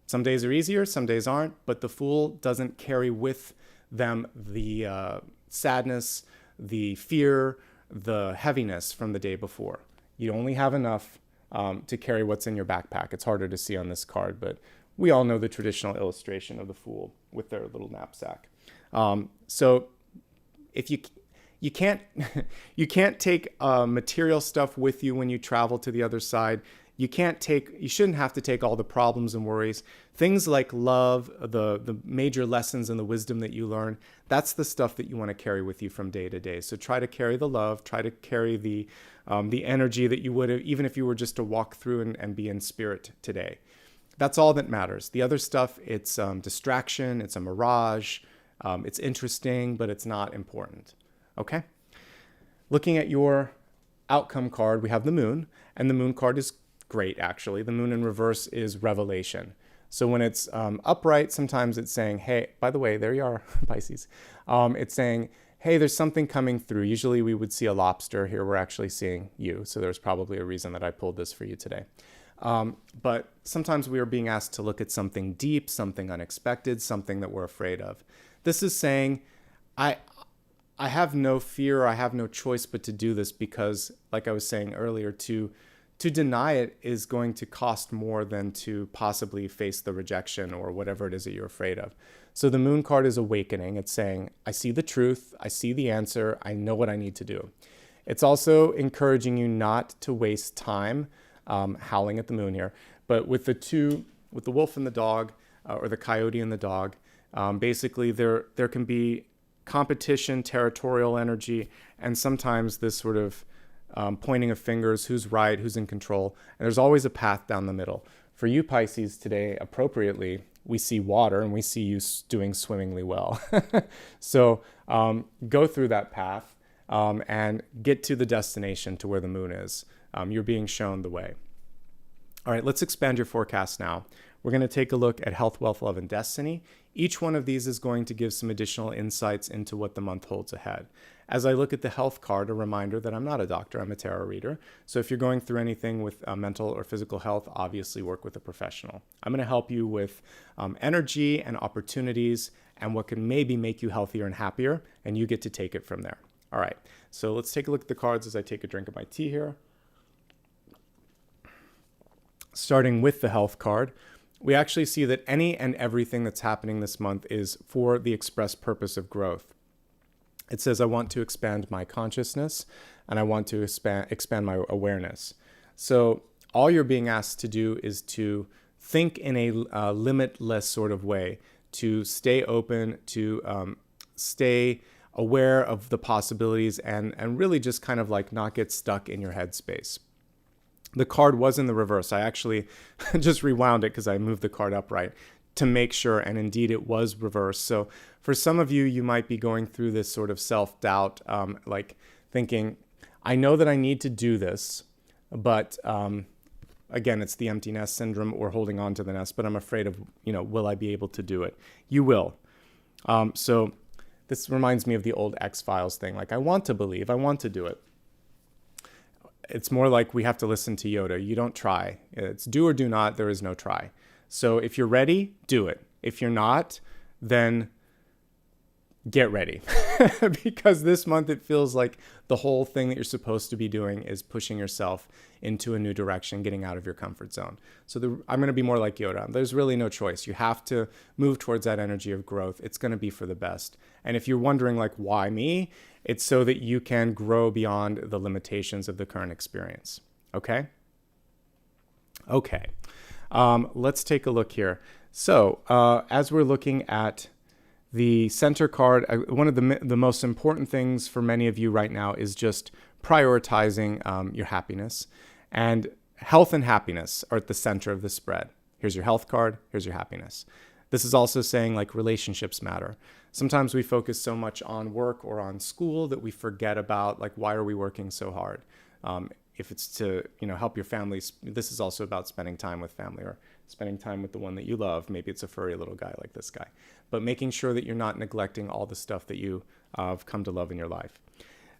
Some days are easier, some days aren't, but the Fool doesn't carry with them the sadness, the fear, the heaviness from the day before. You only have enough to carry what's in your backpack. It's harder to see on this card, but we all know the traditional illustration of the Fool with their little knapsack. So if you can't take material stuff with you when you travel to the other side. You shouldn't have to take all the problems and worries. Things like love, the major lessons and the wisdom that you learn, that's the stuff that you want to carry with you from day to day. So try to carry the love, try to carry the energy that you would have, even if you were just to walk through and be in spirit today. That's all that matters. The other stuff, it's distraction, it's a mirage, it's interesting, but it's not important. Okay? Looking at your outcome card, we have the Moon, and the Moon card is great, actually. The Moon in reverse is revelation. So when it's upright, sometimes it's saying, hey, by the way, there you are, Pisces. It's saying, hey, there's something coming through. Usually we would see a lobster. Here we're actually seeing you. So there's probably a reason that I pulled this for you today. But sometimes we are being asked to look at something deep, something unexpected, something that we're afraid of. This is saying, I have no fear, I have no choice but to do this, because, like I was saying earlier, to deny it is going to cost more than to possibly face the rejection or whatever it is that you're afraid of. So the Moon card is awakening. It's saying, I see the truth, I see the answer, I know what I need to do. It's also encouraging you not to waste time howling at the moon here. But with the wolf and the dog, or the coyote and the dog, basically there can be competition, territorial energy, and sometimes this sort of pointing of fingers, who's right, who's in control. And there's always a path down the middle. For you, Pisces, today, appropriately, we see water and we see you doing swimmingly well. So go through that path and get to the destination, to where the moon is. You're being shown the way. All right, let's expand your forecast now. We're going to take a look at health, wealth, love, and destiny. Each one of these is going to give some additional insights into what the month holds ahead. As I look at the health card, a reminder that I'm not a doctor, I'm a tarot reader. So if you're going through anything with mental or physical health, obviously work with a professional. I'm going to help you with energy and opportunities and what can maybe make you healthier and happier, and you get to take it from there. All right, so let's take a look at the cards as I take a drink of my tea here. Starting with the health card, we actually see that any and everything that's happening this month is for the express purpose of growth. It says, I want to expand my consciousness and I want to expand my awareness. So all you're being asked to do is to think in a limitless sort of way, to stay open, to stay aware of the possibilities, and really just kind of like not get stuck in your headspace. The card was in the reverse. I actually just rewound it because I moved the card upright to make sure, and indeed it was reversed. So for some of you, you might be going through this sort of self-doubt, like thinking, I know that I need to do this, but again, it's the empty nest syndrome, or holding on to the nest, but I'm afraid of, will I be able to do it? You will. So this reminds me of the old X-Files thing. Like, I want to believe, I want to do it. It's more like we have to listen to Yoda. You don't try. It's do or do not. There is no try. So if you're ready, do it. If you're not, then get ready. Because this month it feels like the whole thing that you're supposed to be doing is pushing yourself into a new direction, getting out of your comfort zone. So I'm going to be more like Yoda. There's really no choice. You have to move towards that energy of growth. It's going to be for the best. And if you're wondering, like, why me? It's so that you can grow beyond the limitations of the current experience. Okay? Okay. Let's take a look here. So as we're looking at The center card, one of the most important things for many of you right now is just prioritizing your happiness. And health and happiness are at the center of the spread. Here's your health card, here's your happiness. This is also saying like relationships matter. Sometimes we focus so much on work or on school that we forget about like, why are we working so hard? If it's to, help your family, this is also about spending time with family or spending time with the one that you love. Maybe it's a furry little guy like this guy, but making sure that you're not neglecting all the stuff that you have come to love in your life.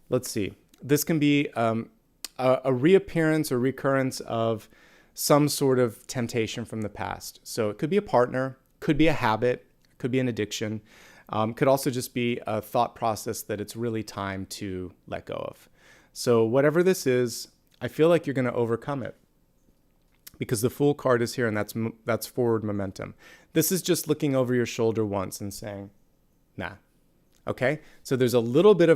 Let's see. This can be a reappearance or recurrence of some sort of temptation from the past. So it could be a partner, could be a habit, could be an addiction, could also just be a thought process that it's really time to let go of. So whatever this is, I feel like you're going to overcome it because the Fool card is here, and that's forward momentum. This is just looking over your shoulder once and saying, nah. Okay? So there's a little bit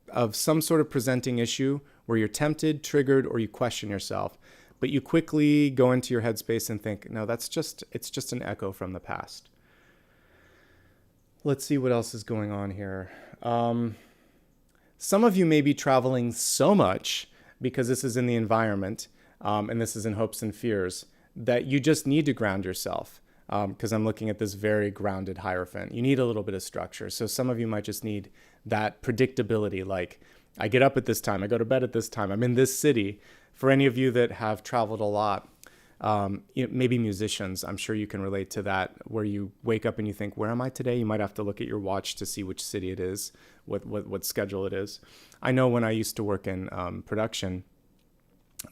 of some sort of presenting issue where you're tempted, triggered, or you question yourself, but you quickly go into your headspace and think, no, it's just an echo from the past. Let's see what else is going on here. Some of you may be traveling so much because this is in the environment, and this is in hopes and fears, that you just need to ground yourself. Because I'm looking at this very grounded Hierophant. You need a little bit of structure. So some of you might just need that predictability, like I get up at this time, I go to bed at this time, I'm in this city. For any of you that have traveled a lot, maybe musicians, I'm sure you can relate to that, where you wake up and you think, where am I today? You might have to look at your watch to see which city it is, what schedule it is. I know when I used to work in production,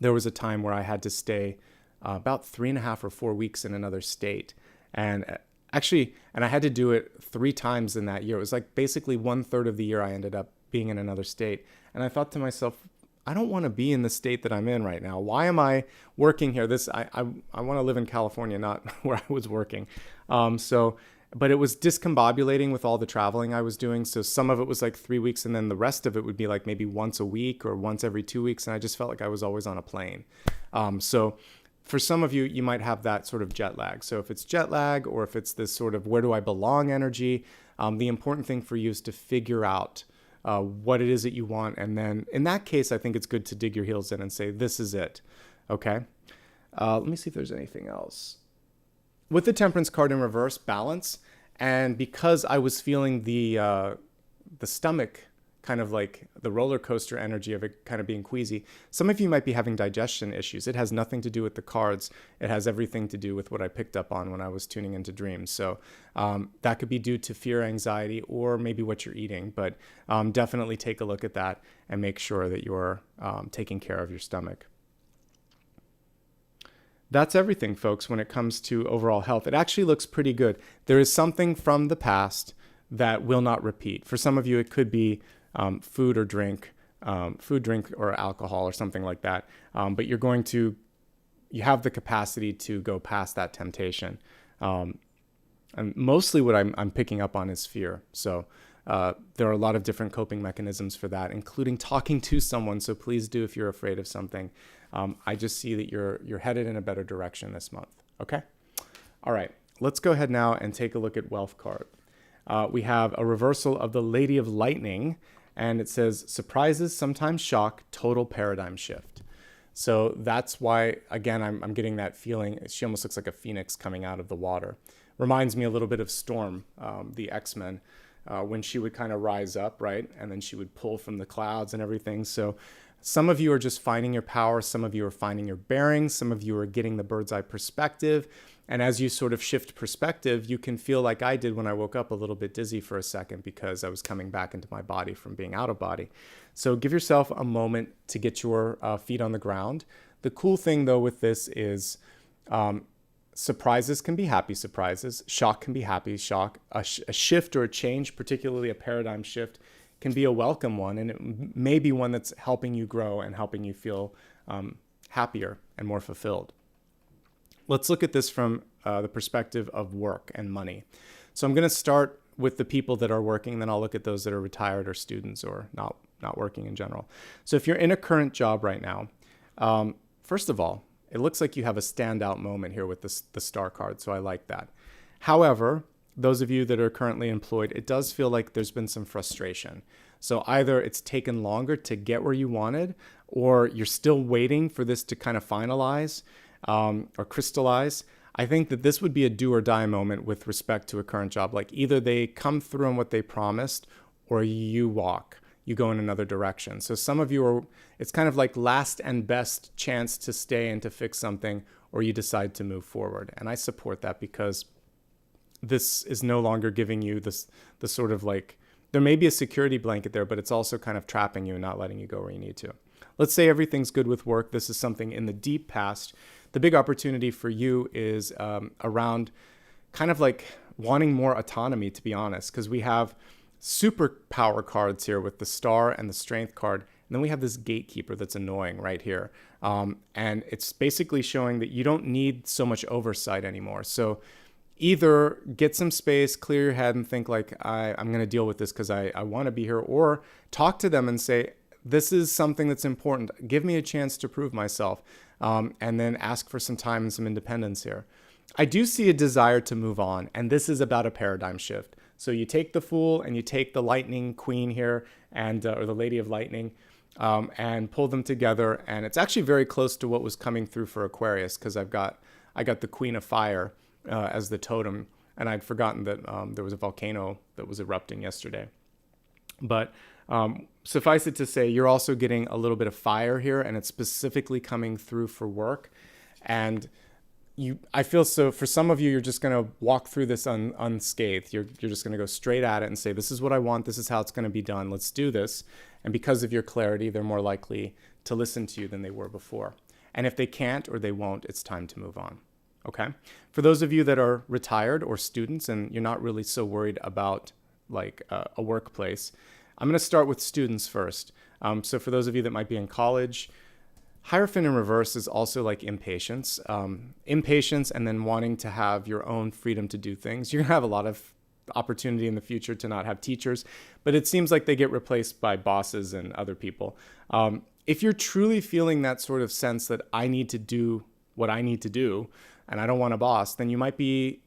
there was a time where I had to stay about 3.5 or 4 weeks in another state. And I had to do it 3 times in that year. It was like basically 1/3 of the year I ended up being in another state. And I thought to myself, I don't want to be in the state that I'm in right now. Why am I working here? I want to live in California, not where I was working. But it was discombobulating with all the traveling I was doing. So some of it was like 3 weeks, and then the rest of it would be like maybe once a week or once every 2 weeks. And I just felt like I was always on a plane. So for some of you, you might have that sort of jet lag. So if it's jet lag, or if it's this sort of where do I belong energy, the important thing for you is to figure out what it is that you want. And then in that case, I think it's good to dig your heels in and say, this is it. Okay. Let me see if there's anything else. With the Temperance card in reverse, balance. And because I was feeling the stomach, kind of like the roller coaster energy of it kind of being queasy, some of you might be having digestion issues. It has nothing to do with the cards. It has everything to do with what I picked up on when I was tuning into dreams. So that could be due to fear, anxiety, or maybe what you're eating. But definitely take a look at that and make sure that you're taking care of your stomach. That's everything, folks, when it comes to overall health. It actually looks pretty good. There is something from the past that will not repeat. For some of you, it could be food, drink, or alcohol or something like that. But you have the capacity to go past that temptation. And mostly what I'm picking up on is fear. So there are a lot of different coping mechanisms for that, including talking to someone. So please do, if you're afraid of something. I just see that you're headed in a better direction this month. Okay. All right. Let's go ahead now and take a look at Wealth card. We have a reversal of the Lady of Lightning, and it says surprises, sometimes shock, total paradigm shift. So that's why, again, I'm getting that feeling. She almost looks like a phoenix coming out of the water. Reminds me a little bit of Storm, the X-Men, when she would kind of rise up, right? And then she would pull from the clouds and everything. So some of you are just finding your power. Some of you are finding your bearings. Some of you are getting the bird's eye perspective. And as you sort of shift perspective, you can feel like I did when I woke up, a little bit dizzy for a second because I was coming back into my body from being out of body. So give yourself a moment to get your feet on the ground. The cool thing, though, with this is surprises can be happy surprises. Shock can be happy shock. A shift or a change, particularly a paradigm shift, can be a welcome one. And it may be one that's helping you grow and helping you feel happier and more fulfilled. Let's look at this from the perspective of work and money. So I'm going to start with the people that are working, then I'll look at those that are retired or students or not working in general. So if you're in a current job right now, first of all, it looks like you have a standout moment here with the star card, so I like that. However, those of you that are currently employed, it does feel like there's been some frustration. So either it's taken longer to get where you wanted, or you're still waiting for this to kind of finalize or crystallize. I think that this would be a do or die moment with respect to a current job. Like either they come through on what they promised, or you go in another direction. So some of you are, it's kind of like last and best chance to stay and to fix something, or you decide to move forward. And I support that, because this is no longer giving you the sort of like, there may be a security blanket there, but it's also kind of trapping you and not letting you go where you need to. Let's say everything's good with work. This is something in the deep past. The big opportunity for you is around kind of like wanting more autonomy, to be honest, because we have superpower cards here with the star and the strength card. And then we have this gatekeeper that's annoying right here. And it's basically showing that you don't need so much oversight anymore. So either get some space, clear your head and think like, I'm going to deal with this because I want to be here, or talk to them and say, this is something that's important. Give me a chance to prove myself. And then ask for some time and some independence here. I do see a desire to move on, and this is about a paradigm shift. So you take the Fool and you take the Lightning Queen here, and or the Lady of Lightning, and pull them together. And it's actually very close to what was coming through for Aquarius, because I got the Queen of Fire as the totem, and I'd forgotten that there was a volcano that was erupting yesterday. But suffice it to say, you're also getting a little bit of fire here, and it's specifically coming through for work. And I feel so for some of you, you're just going to walk through this unscathed. You're just going to go straight at it and say, this is what I want. This is how it's going to be done. Let's do this. And because of your clarity, they're more likely to listen to you than they were before. And if they can't or they won't, it's time to move on. Okay. For those of you that are retired or students and you're not really so worried about like a workplace, I'm going to start with students first. So for those of you that might be in college, Hierophant in reverse is also like impatience. Impatience and then wanting to have your own freedom to do things. You're going to have a lot of opportunity in the future to not have teachers, but it seems like they get replaced by bosses and other people. If you're truly feeling that sort of sense that I need to do what I need to do and I don't want a boss, then you might be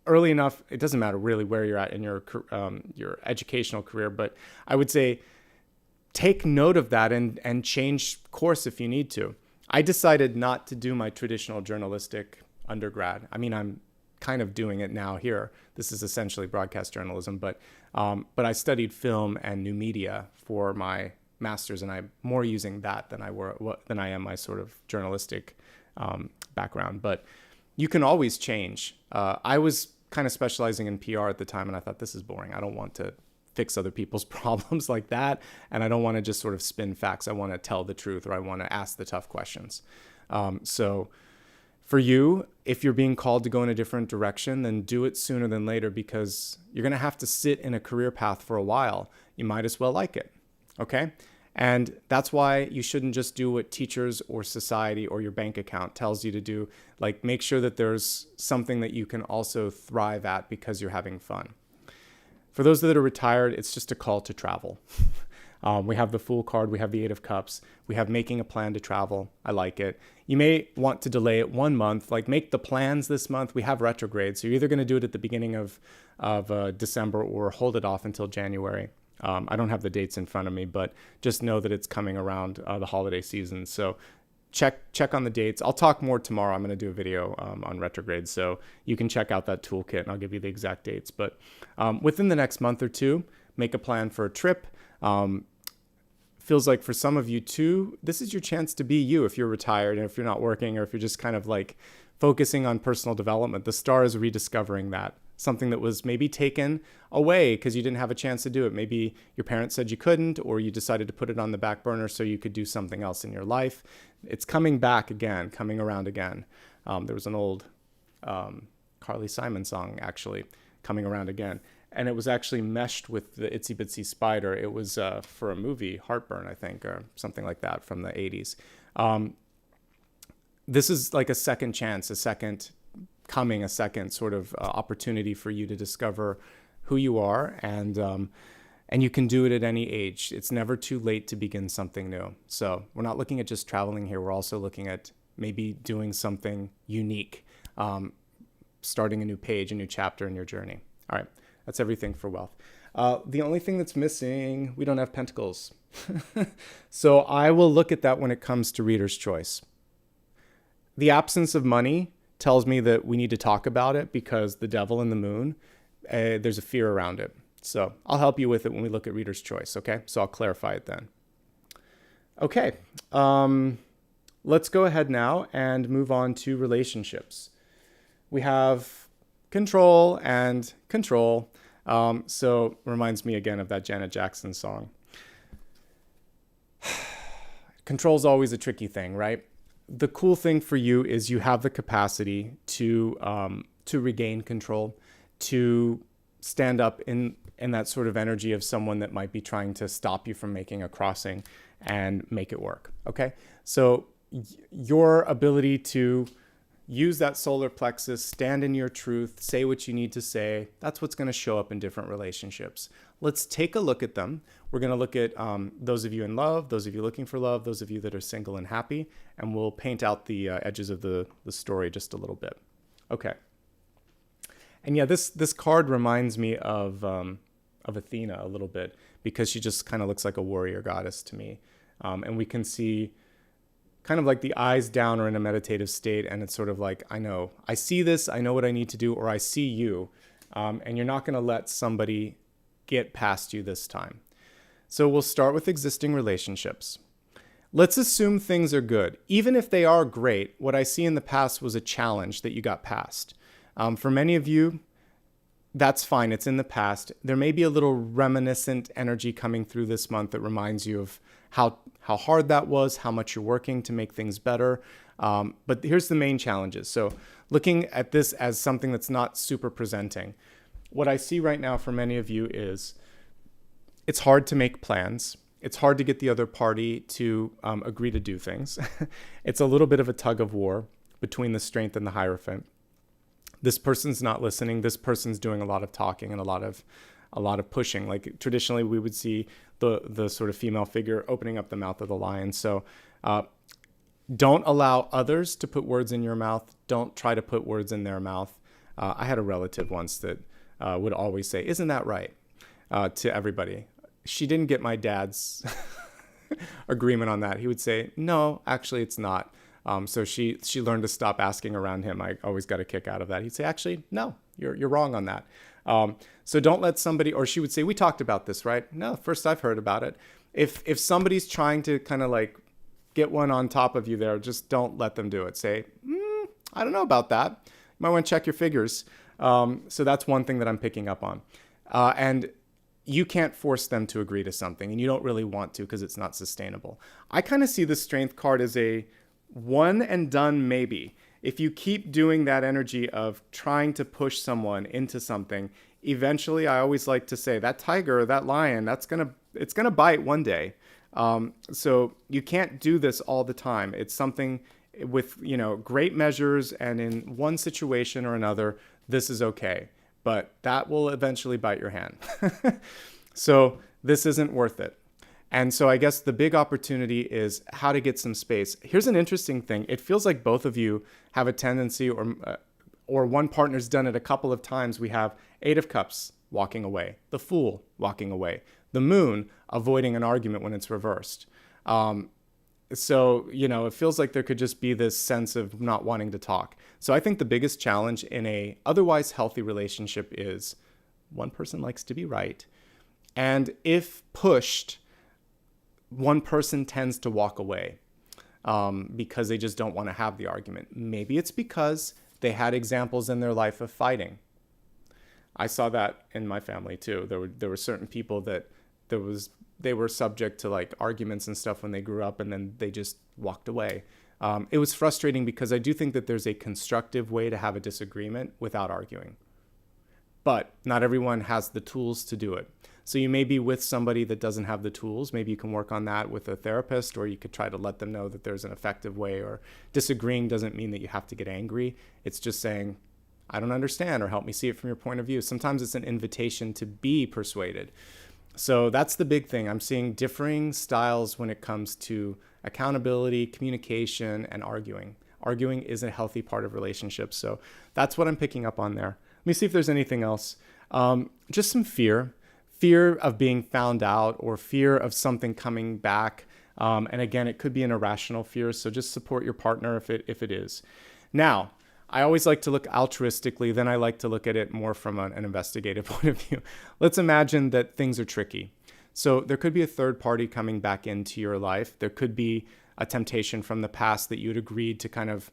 early enough. It doesn't matter really where you're at in your educational career, but I would say take note of that and change course if you need to. I decided not to do my traditional journalistic undergrad. I mean, I'm kind of doing it now here. This is essentially broadcast journalism, but I studied film and new media for my master's, and I'm more using that than I am my sort of journalistic background. But you can always change. I was kind of specializing in PR at the time, and I thought, this is boring. I don't want to fix other people's problems like that. And I don't want to just sort of spin facts. I want to tell the truth, or I want to ask the tough questions. So for you, if you're being called to go in a different direction, then do it sooner than later, because you're going to have to sit in a career path for a while. You might as well like it. Okay. And that's why you shouldn't just do what teachers or society or your bank account tells you to do. Like, make sure that there's something that you can also thrive at because you're having fun. For those that are retired, it's just a call to travel. We have the Fool card. We have the Eight of Cups. We have making a plan to travel. I like it. You may want to delay it 1 month, like make the plans this month. We have retrograde. So you're either going to do it at the beginning of December or hold it off until January. I don't have the dates in front of me, but just know that it's coming around the holiday season. So check on the dates. I'll talk more tomorrow. I'm going to do a video on retrograde, so you can check out that toolkit, and I'll give you the exact dates. But within the next month or two, make a plan for a trip. Feels like for some of you too, this is your chance to be you if you're retired and if you're not working, or if you're just kind of like focusing on personal development. The star is rediscovering that. Something that was maybe taken away because you didn't have a chance to do it. Maybe your parents said you couldn't, or you decided to put it on the back burner so you could do something else in your life. It's coming back again, coming around again. There was an old Carly Simon song, actually, coming around again. And it was actually meshed with the Itsy Bitsy Spider. It was for a movie, Heartburn, I think, or something like that from the 80s. This is like a second chance, a second sort of opportunity for you to discover who you are, and you can do it at any age. It's never too late to begin something new. So we're not looking at just traveling here. We're also looking at maybe doing something unique, starting a new page, a new chapter in your journey. All right, that's everything for wealth. The only thing that's missing, we don't have pentacles. So I will look at that when it comes to reader's choice. The absence of money tells me that we need to talk about it because the devil and the moon, there's a fear around it. So I'll help you with it when we look at reader's choice, okay? So I'll clarify it then. Okay, let's go ahead now and move on to relationships. We have control and control. So reminds me again of that Janet Jackson song. Control's always a tricky thing, right? The cool thing for you is you have the capacity to regain control, to stand up in that sort of energy of someone that might be trying to stop you from making a crossing and make it work, okay? So your ability to use that solar plexus, stand in your truth, say what you need to say, that's what's going to show up in different relationships. Let's take a look at them. We're going to look at those of you in love, those of you looking for love, those of you that are single and happy, and we'll paint out the edges of the story just a little bit. Okay. And yeah, this card reminds me of Athena a little bit because she just kind of looks like a warrior goddess to me. And we can see kind of like the eyes down or in a meditative state. And it's sort of like, I see this, I know what I need to do, or I see you. And you're not going to let somebody get past you this time. So we'll start with existing relationships. Let's assume things are good. Even if they are great, what I see in the past was a challenge that you got past. For many of you, that's fine. It's in the past. There may be a little reminiscent energy coming through this month that reminds you of how hard that was, how much you're working to make things better. But here's the main challenges. So looking at this as something that's not super presenting, what I see right now for many of you is it's hard to make plans. It's hard to get the other party to agree to do things. It's a little bit of a tug of war between the Strength and the Hierophant. This person's not listening. This person's doing a lot of talking and a lot of pushing. Like traditionally, we would see the sort of female figure opening up the mouth of the lion. So don't allow others to put words in your mouth. Don't try to put words in their mouth. I had a relative once that would always say, "Isn't that right?" To everybody. She didn't get my dad's agreement on that. He would say, "No, actually, it's not." So she learned to stop asking around him. I always got a kick out of that. He'd say, "Actually, no, you're wrong on that." So don't let somebody, or she would say, "We talked about this, right?" "No, first I've heard about it." If somebody's trying to kind of like get one on top of you there, just don't let them do it. Say, "I don't know about that. You might want to check your figures." So that's one thing that I'm picking up on. And you can't force them to agree to something, and you don't really want to because it's not sustainable. I kind of see the Strength card as a one and done maybe. If you keep doing that energy of trying to push someone into something, eventually, I always like to say, that tiger or that lion, it's gonna bite one day. So you can't do this all the time. It's something with great measures, and in one situation or another, this is okay. But that will eventually bite your hand. So this isn't worth it. And so I guess the big opportunity is how to get some space. Here's an interesting thing. It feels like both of you have a tendency, or one partner's done it a couple of times. We have Eight of Cups walking away, the Fool walking away, the Moon avoiding an argument when it's reversed. So, it feels like there could just be this sense of not wanting to talk. So I think the biggest challenge in a otherwise healthy relationship is one person likes to be right. And if pushed, one person tends to walk away because they just don't want to have the argument. Maybe it's because they had examples in their life of fighting. I saw that in my family too. There were certain people that they were subject to like arguments and stuff when they grew up, and then they just walked away. It was frustrating because I do think that there's a constructive way to have a disagreement without arguing. But not everyone has the tools to do it. So you may be with somebody that doesn't have the tools. Maybe you can work on that with a therapist, or you could try to let them know that there's an effective way. Or disagreeing doesn't mean that you have to get angry. It's just saying, "I don't understand," or "Help me see it from your point of view." Sometimes it's an invitation to be persuaded. So that's the big thing. I'm seeing differing styles when it comes to accountability, communication, and arguing. Arguing is a healthy part of relationships. So that's what I'm picking up on there. Let me see if there's anything else. Just some fear of being found out or fear of something coming back. And again, it could be an irrational fear. So just support your partner if it is. Now, I always like to look altruistically. Then I like to look at it more from an investigative point of view. Let's imagine that things are tricky. So there could be a third party coming back into your life. There could be a temptation from the past that you'd agreed to kind of,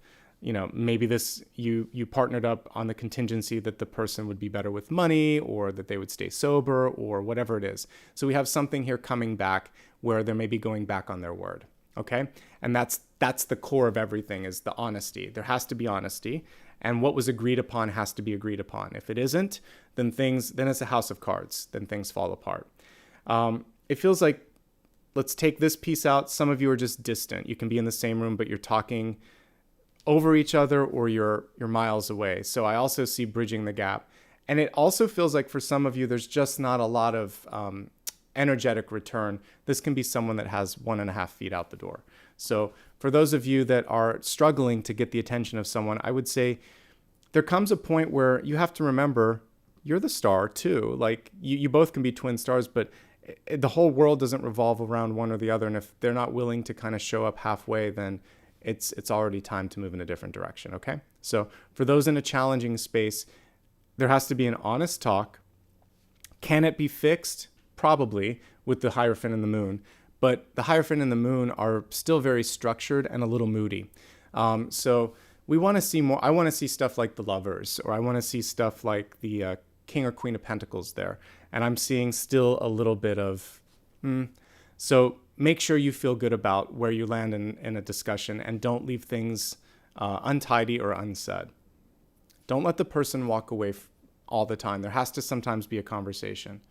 maybe you partnered up on the contingency that the person would be better with money or that they would stay sober or whatever it is. So we have something here coming back where they're maybe going back on their word. Okay. And that's the core of everything, is the honesty. There has to be honesty, and what was agreed upon has to be agreed upon. If it isn't, then it's a house of cards. Then things fall apart. It feels like, let's take this piece out. Some of you are just distant. You can be in the same room, but you're talking over each other or you're miles away. So I also see bridging the gap. And it also feels like for some of you, there's just not a lot of energetic return. This can be someone that has 1.5 feet out the door. So for those of you that are struggling to get the attention of someone, I would say there comes a point where you have to remember you're the star too. Like you both can be twin stars, but the whole world doesn't revolve around one or the other. And if they're not willing to kind of show up halfway, then it's already time to move in a different direction. Okay. So for those in a challenging space, there has to be an honest talk. Can it be fixed? Probably, with the Hierophant and the Moon. But the Hierophant and the Moon are still very structured and a little moody. So we want to see more. I want to see stuff like the Lovers, or I want to see stuff like the King or Queen of Pentacles there. And I'm seeing still a little bit of, So make sure you feel good about where you land in a discussion, and don't leave things untidy or unsaid. Don't let the person walk away all the time. There has to sometimes be a conversation.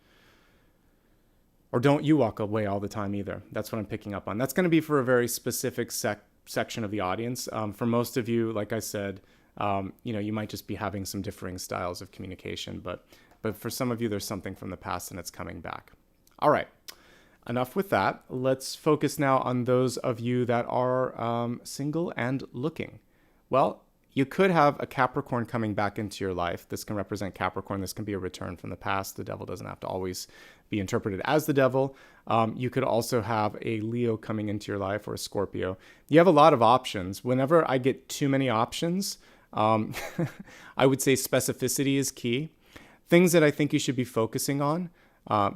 Or don't you walk away all the time either. That's what I'm picking up on. That's going to be for a very specific section of the audience. For most of you, like I said, you might just be having some differing styles of communication. But for some of you, there's something from the past and it's coming back. All right. Enough with that. Let's focus now on those of you that are single and looking. Well, you could have a Capricorn coming back into your life. This can represent Capricorn. This can be a return from the past. The devil doesn't have to always be interpreted as the devil. You could also have a Leo coming into your life, or a Scorpio. You have a lot of options. Whenever I get too many options, I would say specificity is key. Things that I think you should be focusing on,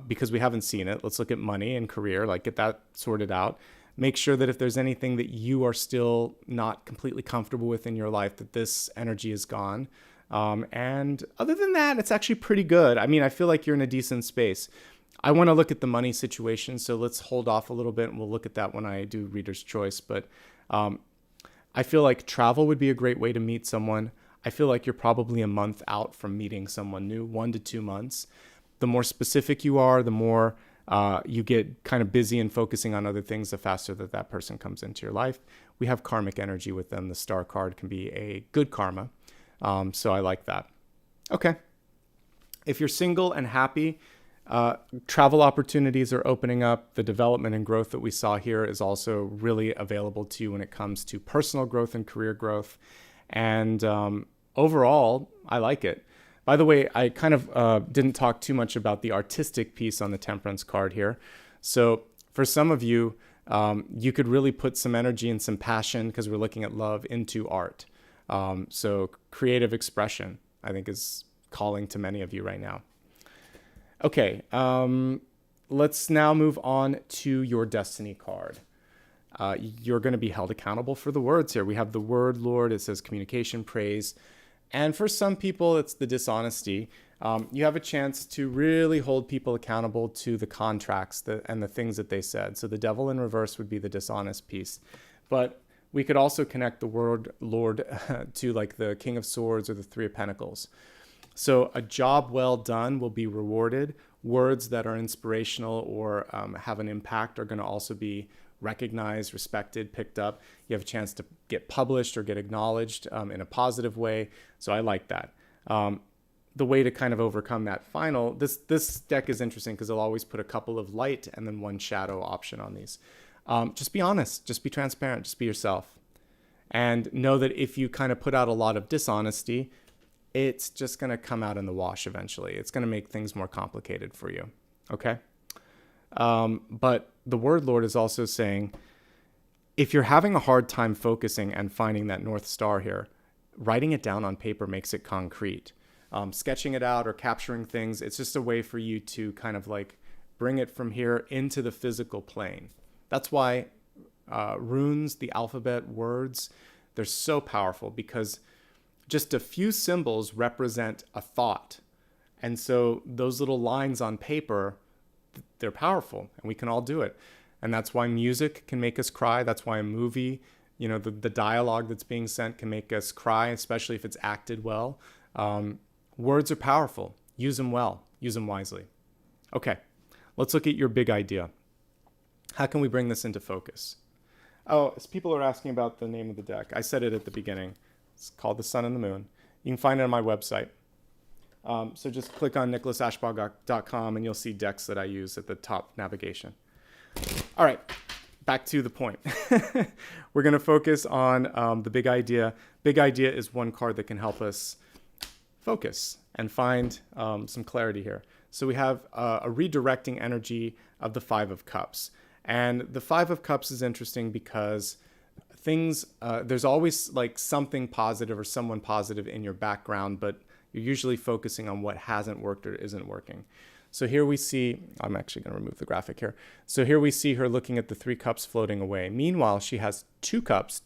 because we haven't seen it. Let's look at money and career, like get that sorted out. Make sure that if there's anything that you are still not completely comfortable with in your life, that this energy is gone. And other than that, it's actually pretty good. I mean, I feel like you're in a decent space. I want to look at the money situation, so let's hold off a little bit and we'll look at that when I do Reader's Choice. But I feel like travel would be a great way to meet someone. I feel like you're probably a month out from meeting someone new, 1 to 2 months. The more specific you are, the more you get kind of busy and focusing on other things, the faster that person comes into your life. We have karmic energy with them. The star card can be a good karma. So I like that. Okay. If you're single and happy, travel opportunities are opening up. The development and growth that we saw here is also really available to you when it comes to personal growth and career growth. And overall, I like it. By the way, I kind of didn't talk too much about the artistic piece on the Temperance card here. So for some of you, you could really put some energy and some passion, because we're looking at love, into art. So creative expression, I think, is calling to many of you right now. Okay, let's now move on to your destiny card. You're going to be held accountable for the words here. We have the word Lord. It says communication, praise. And for some people, it's the dishonesty. You have a chance to really hold people accountable to the contracts and the things that they said. So the devil in reverse would be the dishonest piece. But we could also connect the word Lord to like the King of Swords or the Three of Pentacles. So a job well done will be rewarded. Words that are inspirational or have an impact are going to also be recognized, respected, picked up. You have a chance to get published or get acknowledged in a positive way. So I like that. The way to kind of overcome that final, this deck is interesting because I'll always put a couple of light and then one shadow option on these. Just be honest, just be transparent, just be yourself. And know that if you kind of put out a lot of dishonesty, it's just going to come out in the wash eventually. It's going to make things more complicated for you. Okay? But the Word Lord is also saying, if you're having a hard time focusing and finding that North Star here, writing it down on paper makes it concrete. Sketching it out or capturing things, it's just a way for you to kind of like bring it from here into the physical plane. That's why runes, the alphabet, words, they're so powerful, because just a few symbols represent a thought. And so those little lines on paper, they're powerful, and we can all do it. And that's why music can make us cry. That's why a movie, you know, the dialogue that's being sent can make us cry, especially if it's acted well. Words are powerful. Use them well. Use them wisely. Okay, let's look at your big idea. How can we bring this into focus? Oh, as people are asking about the name of the deck, I said it at the beginning. It's called The Sun and the Moon. You can find it on my website. So just click on nicholasashbaugh.com and you'll see decks that I use at the top navigation. All right, back to the point. We're going to focus on the big idea. Big idea is one card that can help us focus and find some clarity here. So we have a redirecting energy of the Five of Cups. And the Five of Cups is interesting because things, there's always like something positive or someone positive in your background, but you're usually focusing on what hasn't worked or isn't working. So here we see, I'm actually going to remove the graphic here. So here we see her looking at the three cups floating away. Meanwhile, she has two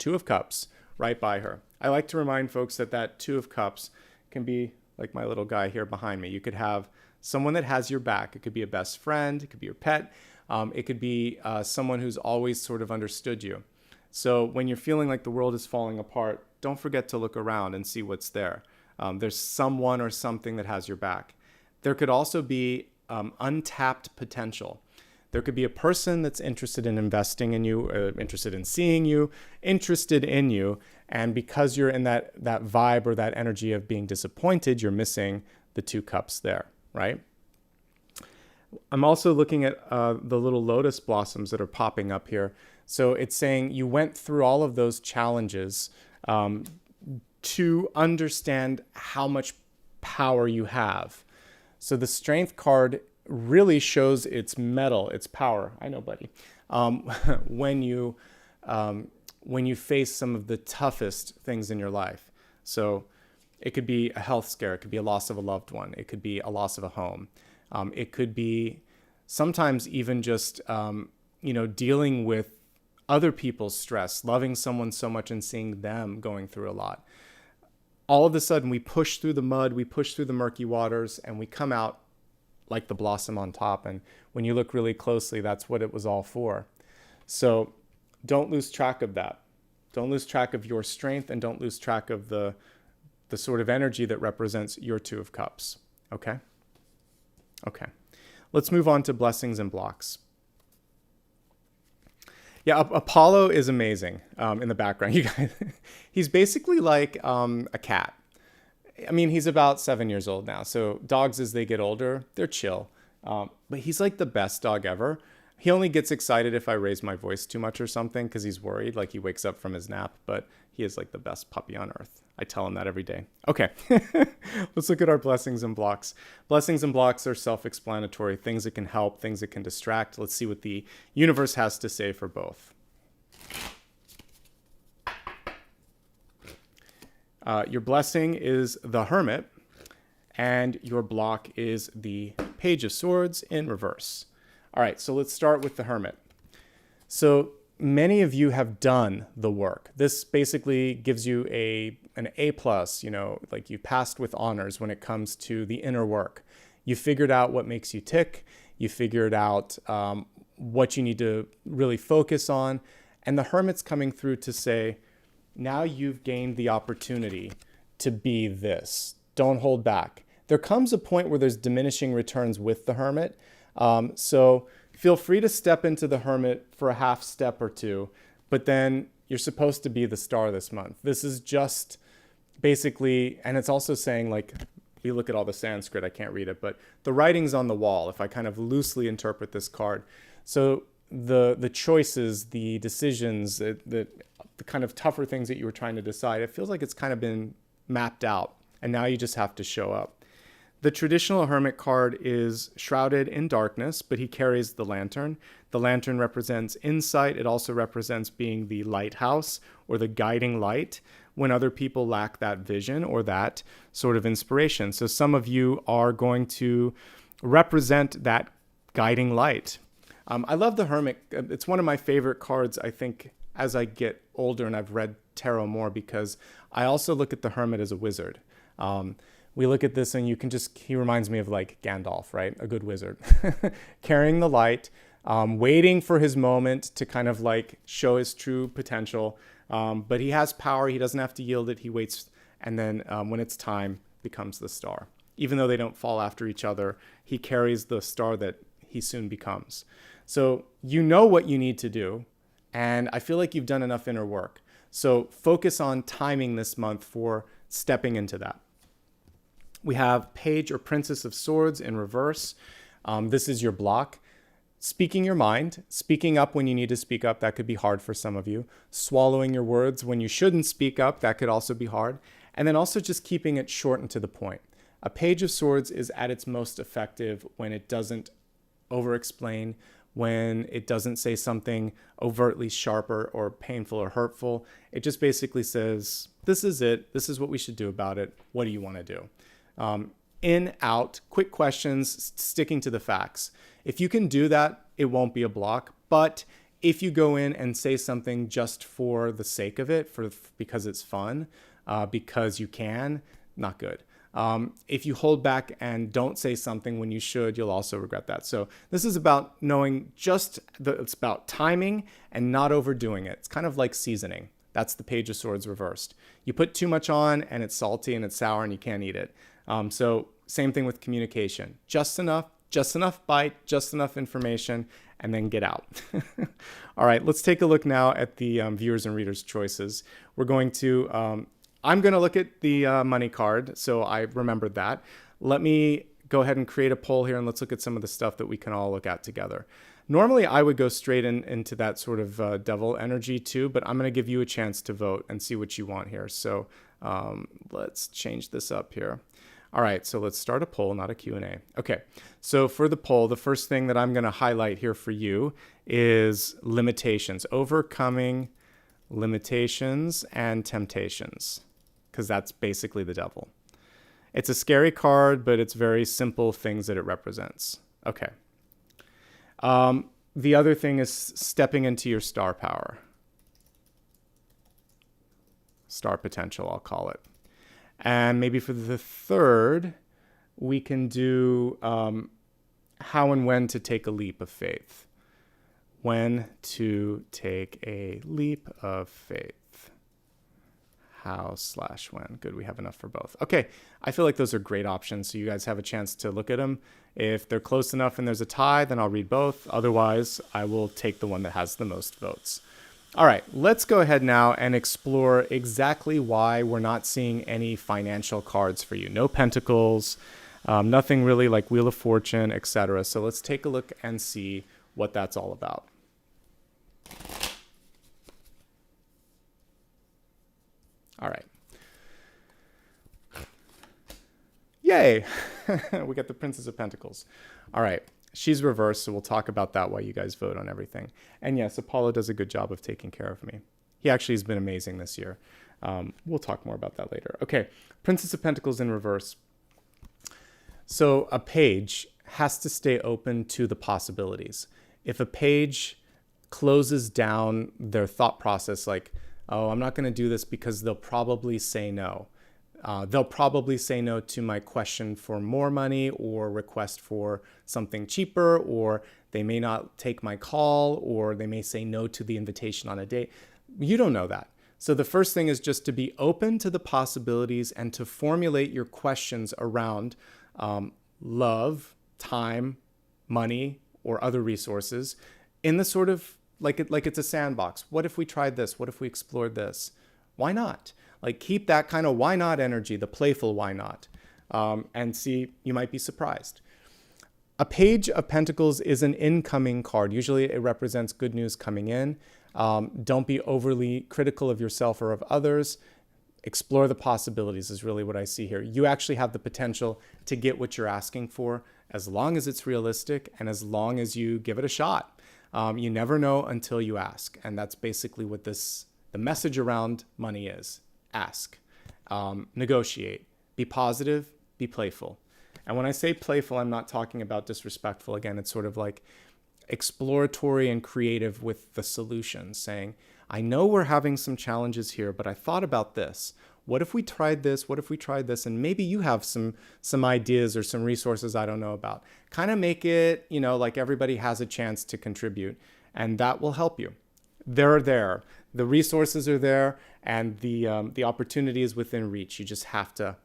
of cups right by her. I like to remind folks that that Two of Cups can be like my little guy here behind me. You could have someone that has your back. It could be a best friend. It could be your pet. It could be someone who's always sort of understood you. So when you're feeling like the world is falling apart, don't forget to look around and see what's there. There's someone or something that has your back. There could also be untapped potential. There could be a person that's interested in investing in you, interested in seeing you, interested in you. And because you're in that vibe or that energy of being disappointed, you're missing the two cups there, right? I'm also looking at the little lotus blossoms that are popping up here. So it's saying you went through all of those challenges to understand how much power you have. So the Strength card really shows its mettle, its power. I know, buddy. When you face some of the toughest things in your life. So it could be a health scare. It could be a loss of a loved one. It could be a loss of a home. It could be sometimes even just, dealing with other people's stress, loving someone so much and seeing them going through a lot. All of a sudden, we push through the mud, we push through the murky waters, and we come out like the blossom on top. And when you look really closely, that's what it was all for. So don't lose track of that. Don't lose track of your strength, and don't lose track of the sort of energy that represents your Two of Cups. Okay? Okay. Let's move on to blessings and blocks. Yeah, Apollo is amazing in the background. You guys, he's basically like a cat. I mean, he's about 7 years old now. So dogs, as they get older, they're chill. But he's like the best dog ever. He only gets excited if I raise my voice too much or something because he's worried, like he wakes up from his nap. But he is like the best puppy on earth. I tell him that every day. Okay, let's look at our blessings and blocks. Blessings and blocks are self-explanatory, things that can help, things that can distract. Let's see what the universe has to say for both. Your blessing is the Hermit, and your block is the Page of Swords in reverse. All right, so let's start with the Hermit. So many of you have done the work. This basically gives you an A+, like you passed with honors when it comes to the inner work. You figured out what makes you tick. You figured out what you need to really focus on. And the Hermit's coming through to say, now you've gained the opportunity to be this. Don't hold back. There comes a point where there's diminishing returns with the Hermit. So feel free to step into the Hermit for a half step or two, but then you're supposed to be the star this month. This is just basically, and it's also saying, like, we look at all the Sanskrit, I can't read it, but the writing's on the wall, if I kind of loosely interpret this card. So the choices, the decisions, the kind of tougher things that you were trying to decide, it feels like it's kind of been mapped out and now you just have to show up. The traditional hermit card is shrouded in darkness, but he carries the lantern. The lantern represents insight. It also represents being the lighthouse or the guiding light when other people lack that vision or that sort of inspiration. So some of you are going to represent that guiding light. I love the hermit. It's one of my favorite cards, I think, as I get older and I've read tarot more, because I also look at the hermit as a wizard. We look at this and he reminds me of like Gandalf, right? A good wizard. Carrying the light, waiting for his moment to kind of like show his true potential. But he has power. He doesn't have to yield it. He waits. And then when it's time, becomes the star. Even though they don't fall after each other, he carries the star that he soon becomes. So you know what you need to do. And I feel like you've done enough inner work. So focus on timing this month for stepping into that. We have Page or Princess of Swords in reverse. This is your block. Speaking your mind, speaking up when you need to speak up, that could be hard for some of you. Swallowing your words when you shouldn't speak up, that could also be hard. And then also just keeping it short and to the point. A Page of Swords is at its most effective when it doesn't over-explain, when it doesn't say something overtly sharp or painful or hurtful. It just basically says, this is it. This is what we should do about it. What do you want to do? In, out, quick questions, sticking to the facts. If you can do that, it won't be a block. But if you go in and say something just for the sake of it, because it's fun, because you can, not good. If you hold back and don't say something when you should, you'll also regret that. So this is about knowing it's about timing and not overdoing it. It's kind of like seasoning. That's the Page of Swords reversed. You put too much on and it's salty and it's sour and you can't eat it. So same thing with communication. Just enough bite, just enough information, and then get out. All right, let's take a look now at the viewers and readers' choices. We're going to, I'm going to look at the money card, so I remembered that. Let me go ahead and create a poll here, and let's look at some of the stuff that we can all look at together. Normally, I would go straight into that sort of devil energy too, but I'm going to give you a chance to vote and see what you want here. So let's change this up here. All right, so let's start a poll, not a Q&A. Okay, so for the poll, the first thing that I'm going to highlight here for you is limitations, overcoming limitations and temptations, because that's basically the devil. It's a scary card, but it's very simple things that it represents. Okay. The other thing is stepping into your star power. Star potential, I'll call it. And maybe for the third, we can do how and when to take a leap of faith. When to take a leap of faith. How/when. Good, we have enough for both. Okay, I feel like those are great options, so you guys have a chance to look at them. If they're close enough and there's a tie, then I'll read both. Otherwise, I will take the one that has the most votes. All right, let's go ahead now and explore exactly why we're not seeing any financial cards for you. No pentacles, nothing really like Wheel of Fortune, etc. So let's take a look and see what that's all about. All right. Yay! We got the Princess of Pentacles. All right. She's reversed, so we'll talk about that while you guys vote on everything. And yes, Apollo does a good job of taking care of me. He actually has been amazing this year. We'll talk more about that later. Okay, Princess of Pentacles in reverse. So a page has to stay open to the possibilities. If a page closes down their thought process, like, oh, I'm not going to do this because they'll probably say no. They'll probably say no to my question for more money or request for something cheaper, or they may not take my call, or they may say no to the invitation on a date. You don't know that. So the first thing is just to be open to the possibilities and to formulate your questions around love, time, money, or other resources in the sort of like it's a sandbox. What if we tried this? What if we explored this? Why not? Like, keep that kind of why not energy, the playful why not, and see, you might be surprised. A Page of Pentacles is an incoming card. Usually it represents good news coming in. Don't be overly critical of yourself or of others. Explore the possibilities is really what I see here. You actually have the potential to get what you're asking for as long as it's realistic and as long as you give it a shot. You never know until you ask. And that's basically what the message around money is. Ask, negotiate, be positive, be playful. And when I say playful, I'm not talking about disrespectful. Again, it's sort of like exploratory and creative with the solution, saying, I know we're having some challenges here, but I thought about this. What if we tried this? What if we tried this? And maybe you have some ideas or some resources I don't know about. Kind of make it, like everybody has a chance to contribute, and that will help you. They're there. The resources are there, and the opportunity is within reach. You just have to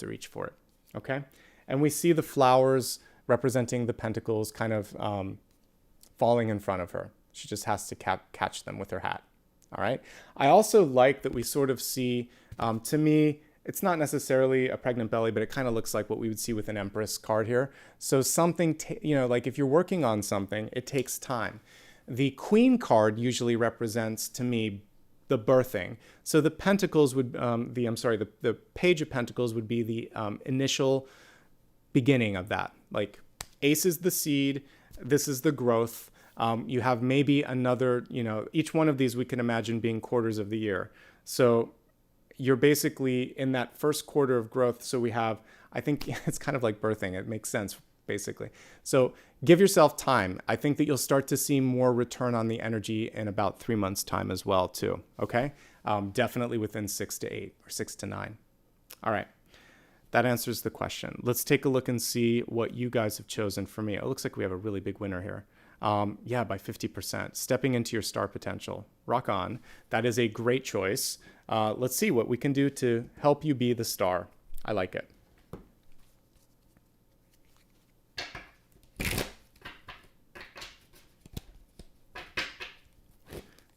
reach for it. Okay? And we see the flowers representing the pentacles kind of falling in front of her. She just has to catch them with her hat. All right. I also like that we sort of see, to me, it's not necessarily a pregnant belly, but it kind of looks like what we would see with an Empress card here. So something, like if you're working on something, it takes time. The Queen card usually represents, to me, the birthing. So the Pentacles would, the Page of Pentacles would be the initial beginning of that. Like Ace is the seed. This is the growth. You have maybe another, each one of these we can imagine being quarters of the year. So you're basically in that first quarter of growth. So we have, I think it's kind of like birthing. It makes sense, basically. So give yourself time. I think that you'll start to see more return on the energy in about 3 months' time as well, too. Okay? Definitely within 6 to 8 or 6 to 9. All right. That answers the question. Let's take a look and see what you guys have chosen for me. It looks like we have a really big winner here. Yeah, by 50%. Stepping into your star potential. Rock on. That is a great choice. Let's see what we can do to help you be the star. I like it.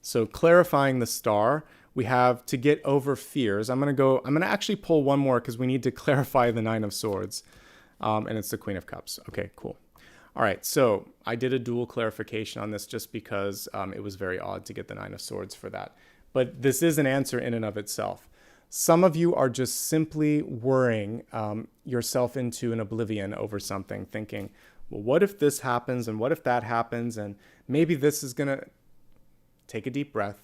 So clarifying the star, we have to get over fears. I'm going to actually pull one more because we need to clarify the Nine of Swords. And it's the Queen of Cups. Okay, cool. All right, so I did a dual clarification on this just because it was very odd to get the Nine of Swords for that. But this is an answer in and of itself. Some of you are just simply worrying yourself into an oblivion over something, thinking, well, what if this happens and what if that happens? And maybe this is going to take a deep breath.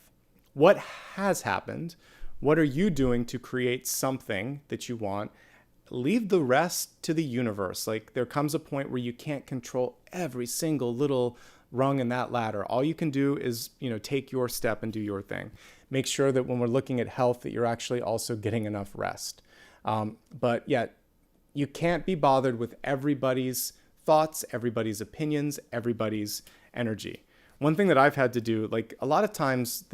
What has happened? What are you doing to create something that you want? Leave the rest to the universe. Like there comes a point where you can't control every single little rung in that ladder. All you can do is, take your step and do your thing. Make sure that when we're looking at health, that you're actually also getting enough rest. But yet you can't be bothered with everybody's thoughts, everybody's opinions, everybody's energy. One thing that I've had to do, like a lot of times,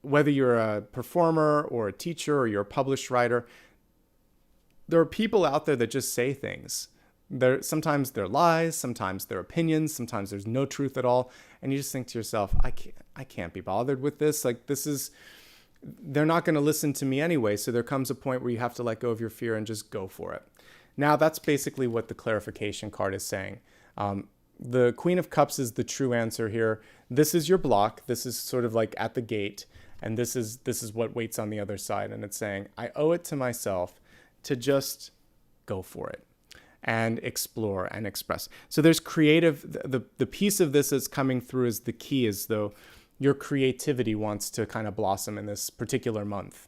whether you're a performer or a teacher or you're a published writer, there are people out there that just say things. Sometimes they're lies, sometimes they're opinions, sometimes there's no truth at all. And you just think to yourself, I can't be bothered with this. Like they're not going to listen to me anyway. So there comes a point where you have to let go of your fear and just go for it. Now that's basically what the clarification card is saying. The Queen of Cups is the true answer here. This is your block. This is sort of like at the gate. And this is what waits on the other side. And it's saying, I owe it to myself to just go for it and explore and express. So there's creative, the piece of this that's coming through is the key is though your creativity wants to kind of blossom in this particular month,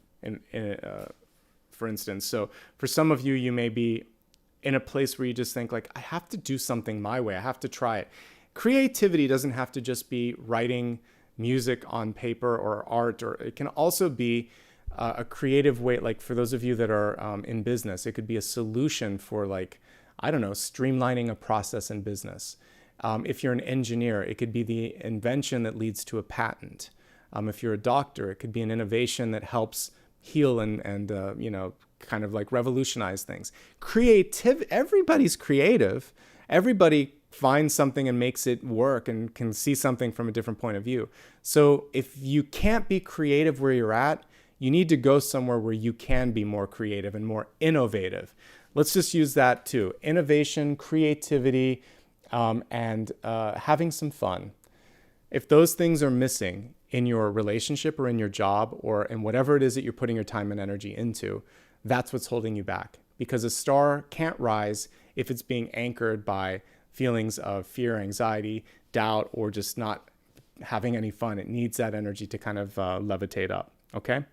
for instance. So for some of you, you may be in a place where you just think like, I have to do something my way. I have to try it. Creativity doesn't have to just be writing music on paper or art, or it can also be a creative way, like for those of you that are in business, it could be a solution for like, I don't know, streamlining a process in business. If you're an engineer, it could be the invention that leads to a patent. If you're a doctor, it could be an innovation that helps heal and kind of like revolutionize things. Everybody's creative. Everybody finds something and makes it work and can see something from a different point of view. So if you can't be creative where you're at, you need to go somewhere where you can be more creative and more innovative. Let's just use that too. Innovation, creativity, and having some fun. If those things are missing in your relationship or in your job or in whatever it is that you're putting your time and energy into, that's what's holding you back. Because a star can't rise if it's being anchored by feelings of fear, anxiety, doubt, or just not having any fun. It needs that energy to kind of levitate up, okay?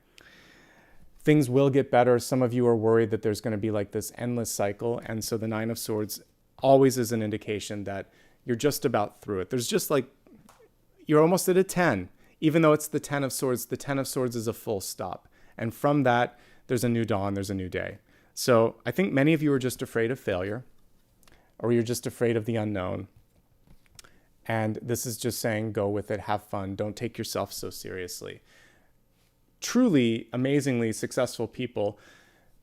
Things will get better. Some of you are worried that there's going to be like this endless cycle. And so the Nine of Swords always is an indication that you're just about through it. There's just like, you're almost at a 10. Even though it's the 10 of Swords, the 10 of Swords is a full stop. And from that, there's a new dawn, there's a new day. So I think many of you are just afraid of failure, or you're just afraid of the unknown. And this is just saying, go with it, have fun, don't take yourself so seriously. Truly, amazingly successful people,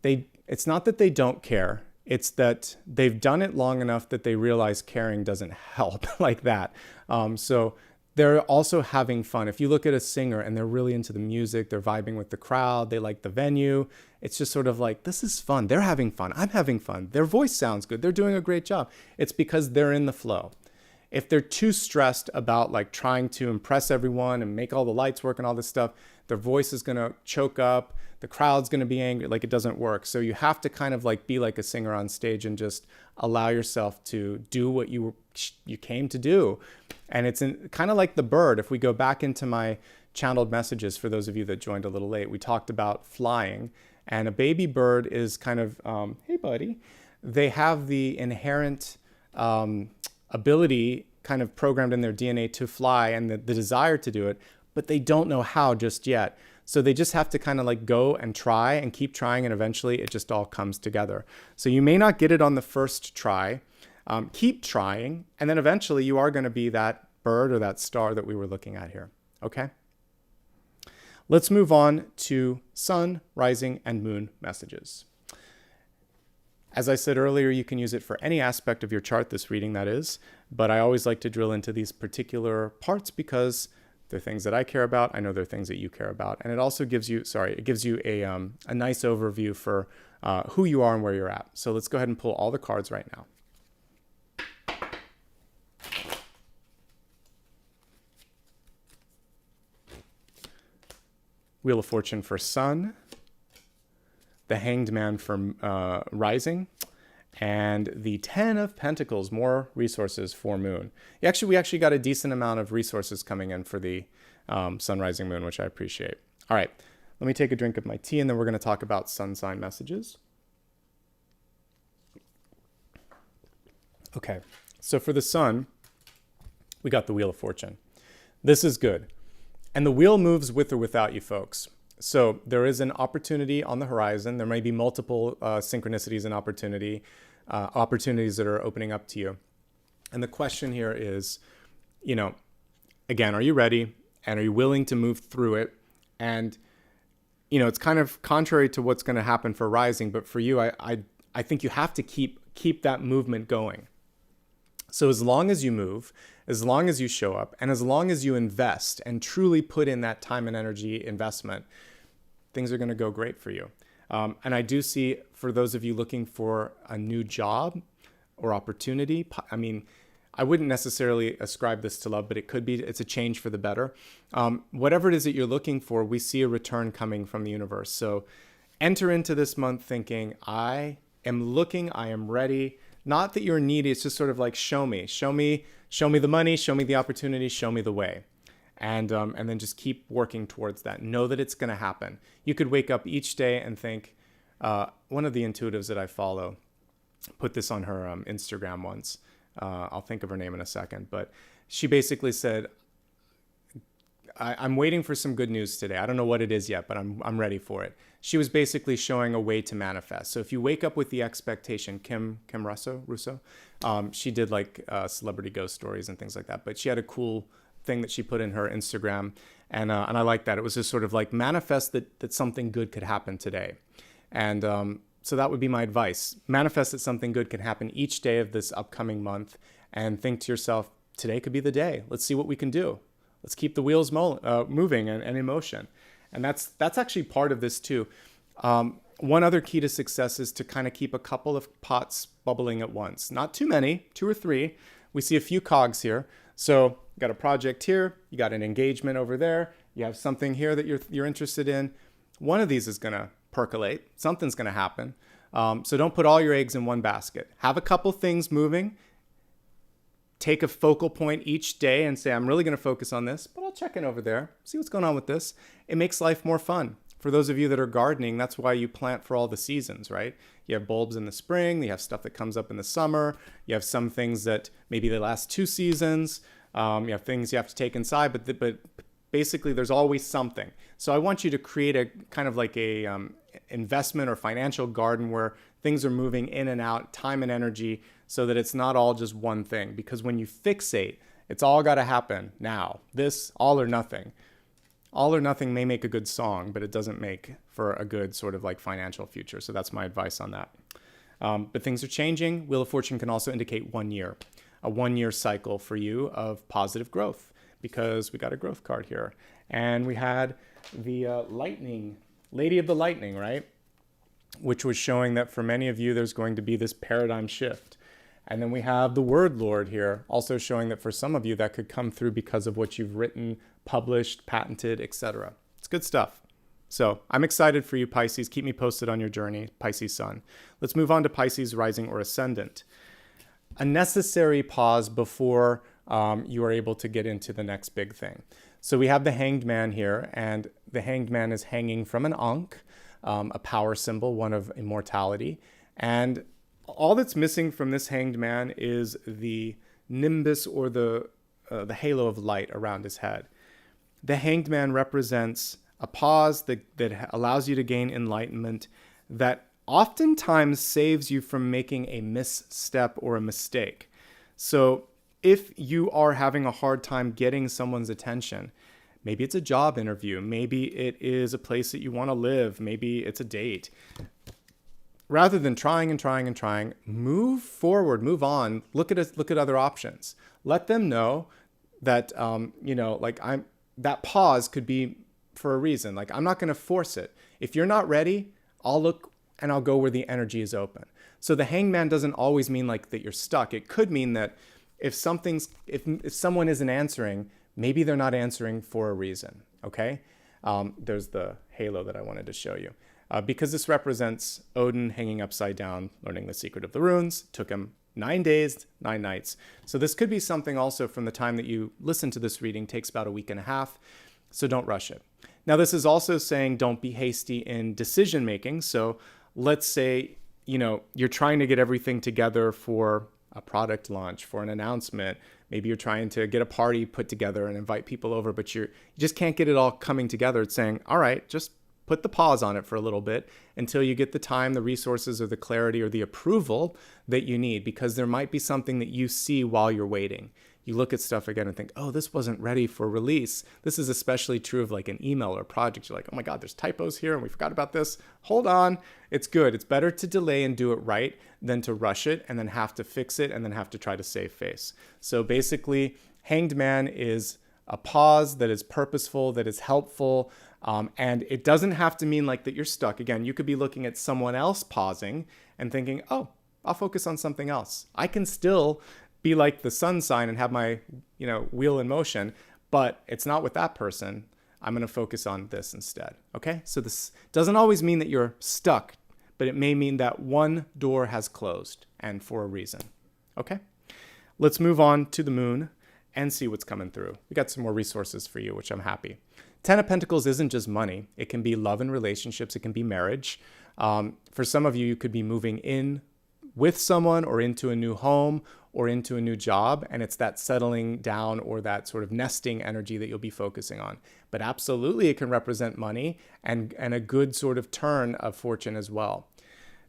it's not that they don't care, it's that they've done it long enough that they realize caring doesn't help like that. So they're also having fun. If you look at a singer and they're really into the music, they're vibing with the crowd, they like the venue, it's just sort of like, this is fun. They're having fun. I'm having fun. Their voice sounds good. They're doing a great job. It's because they're in the flow. If they're too stressed about like trying to impress everyone and make all the lights work and all this stuff, their voice is going to choke up. The crowd's going to be angry. Like, it doesn't work. So you have to kind of like be like a singer on stage and just allow yourself to do what you came to do. And it's kind of like the bird. If we go back into my channeled messages, for those of you that joined a little late, we talked about flying. And a baby bird is kind of, hey buddy, they have the inherent ability kind of programmed in their DNA to fly and the desire to do it, but they don't know how just yet. So they just have to kind of like go and try and keep trying, and eventually it just all comes together. So you may not get it on the first try. Keep trying, and then eventually you are going to be that bird or that star that we were looking at here. Okay? Let's move on to sun, rising, and moon messages. As I said earlier, you can use it for any aspect of your chart, this reading that is, but I always like to drill into these particular parts because they're things that I care about. I know they're things that you care about. And it also gives you, it gives you a nice overview for who you are and where you're at. So let's go ahead and pull all the cards right now. Wheel of Fortune for sun, the Hanged Man for rising, and the 10 of Pentacles, more resources for moon. We actually got a decent amount of resources coming in for the sun, rising, moon, which I appreciate. All right, let me take a drink of my tea, and then we're going to talk about sun sign messages. Okay, so for the sun, we got the Wheel of Fortune. This is good. And the wheel moves with or without you, folks. So there is an opportunity on the horizon. There may be multiple synchronicities and opportunities that are opening up to you. And the question here is, again, are you ready? And are you willing to move through it? And, it's kind of contrary to what's going to happen for rising. But for you, I think you have to keep that movement going. So as long as you move, as long as you show up, and as long as you invest and truly put in that time and energy investment, things are going to go great for you. And I do see, for those of you looking for a new job or opportunity, I wouldn't necessarily ascribe this to love, but it's a change for the better. Whatever it is that you're looking for, we see a return coming from the universe. So enter into this month thinking, I am looking, I am ready. Not that you're needy, it's just sort of like, show me the money, show me the opportunity, show me the way. And then just keep working towards that. Know that it's going to happen. You could wake up each day and think, one of the intuitives that I follow put this on her Instagram once. I'll think of her name in a second, but she basically said, I'm waiting for some good news today. I don't know what it is yet, but I'm ready for it. She was basically showing a way to manifest. So if you wake up with the expectation, Kim Russo, she did like celebrity ghost stories and things like that, but she had a cool thing that she put in her Instagram, and I like that. It was just sort of like, manifest that something good could happen today. And so that would be my advice. Manifest that something good can happen each day of this upcoming month, and think to yourself, today could be the day. Let's see what we can do. Let's keep the wheels moving and in motion. And that's actually part of this too. One other key to success is to kind of keep a couple of pots bubbling at once. Not too many, 2 or 3. We see a few cogs here. So you got a project here, you got an engagement over there, You have something here that you're interested in. One of these is going to percolate. Something's going to happen. So don't put all your eggs in one basket. Have a couple things moving. Take a focal point each day and say, I'm really going to focus on this, but I'll check in over there, see what's going on with this. It makes life more fun. For those of you that are gardening, that's why you plant for all the seasons, right? You have bulbs in the spring, you have stuff that comes up in the summer, you have some things that maybe they last 2 seasons, you have things you have to take inside, but basically there's always something. So I want you to create a kind of like a investment or financial garden where things are moving in and out, time and energy, so that it's not all just one thing. Because when you fixate, it's all got to happen now. This, all or nothing. All or nothing may make a good song, but it doesn't make for a good sort of like financial future. So that's my advice on that. But things are changing. Wheel of Fortune can also indicate 1 year, a 1-year cycle for you of positive growth, because we got a growth card here. And we had the lightning, Lady of the Lightning, right? Which was showing that for many of you, there's going to be this paradigm shift. And then we have the Word Lord here, also showing that for some of you that could come through because of what you've written, published, patented, etc. It's good stuff. So I'm excited for you, Pisces. Keep me posted on your journey, Pisces Sun. Let's move on to Pisces Rising or Ascendant. A necessary pause before you are able to get into the next big thing. So we have the Hanged Man here, and the Hanged Man is hanging from an Ankh, a power symbol, one of immortality. And all that's missing from this Hanged Man is the nimbus or the halo of light around his head. The Hanged Man represents a pause that allows you to gain enlightenment, that oftentimes saves you from making a misstep or a mistake. So if you are having a hard time getting someone's attention, maybe it's a job interview, maybe it is a place that you want to live, maybe it's a date. Rather than trying and trying and trying, move forward, move on, look at other options. Let them know that, that pause could be for a reason. Like, I'm not going to force it. If you're not ready, I'll look and I'll go where the energy is open. So the Hanged Man doesn't always mean like that you're stuck. It could mean that if someone isn't answering, maybe they're not answering for a reason. Okay. There's the halo that I wanted to show you. Because this represents Odin hanging upside down, learning the secret of the runes. Took him 9 days, 9 nights. So this could be something also from the time that you listen to this reading, takes about a week and a half. So don't rush it. Now, this is also saying don't be hasty in decision making. So let's say, you're trying to get everything together for a product launch, for an announcement. Maybe you're trying to get a party put together and invite people over, but you just can't get it all coming together. It's saying, all right, just put the pause on it for a little bit until you get the time, the resources, or the clarity, or the approval that you need, because there might be something that you see while you're waiting. You look at stuff again and think, oh, this wasn't ready for release. This is especially true of like an email or a project. You're like, oh my God, there's typos here and we forgot about this. Hold on. It's good. It's better to delay and do it right than to rush it and then have to fix it and then have to try to save face. So basically, Hanged Man is a pause that is purposeful, that is helpful. And it doesn't have to mean like that you're stuck. Again, you could be looking at someone else pausing and thinking, oh, I'll focus on something else. I can still be like the sun sign and have my, wheel in motion, but it's not with that person. I'm going to focus on this instead. Okay. So this doesn't always mean that you're stuck, but it may mean that one door has closed and for a reason. Okay. Let's move on to the moon and see what's coming through. We got some more resources for you, which I'm happy. 10 of Pentacles isn't just money. It can be love and relationships. It can be marriage. For some of you, you could be moving in with someone or into a new home or into a new job. And it's that settling down or that sort of nesting energy that you'll be focusing on. But absolutely, it can represent money and a good sort of turn of fortune as well.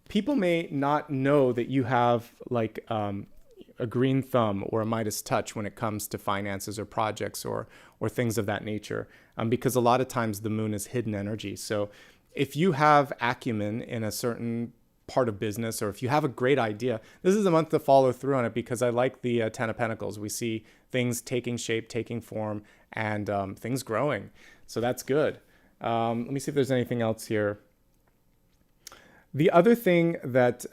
People may not know that you have like a green thumb or a Midas touch when it comes to finances or projects or things of that nature, because a lot of times the moon is hidden energy. So if you have acumen in a certain part of business, or if you have a great idea, this is a month to follow through on it, because I like the 10 of Pentacles. We see things taking shape, taking form, and things growing. So that's good. Let me see if there's anything else here. The other thing that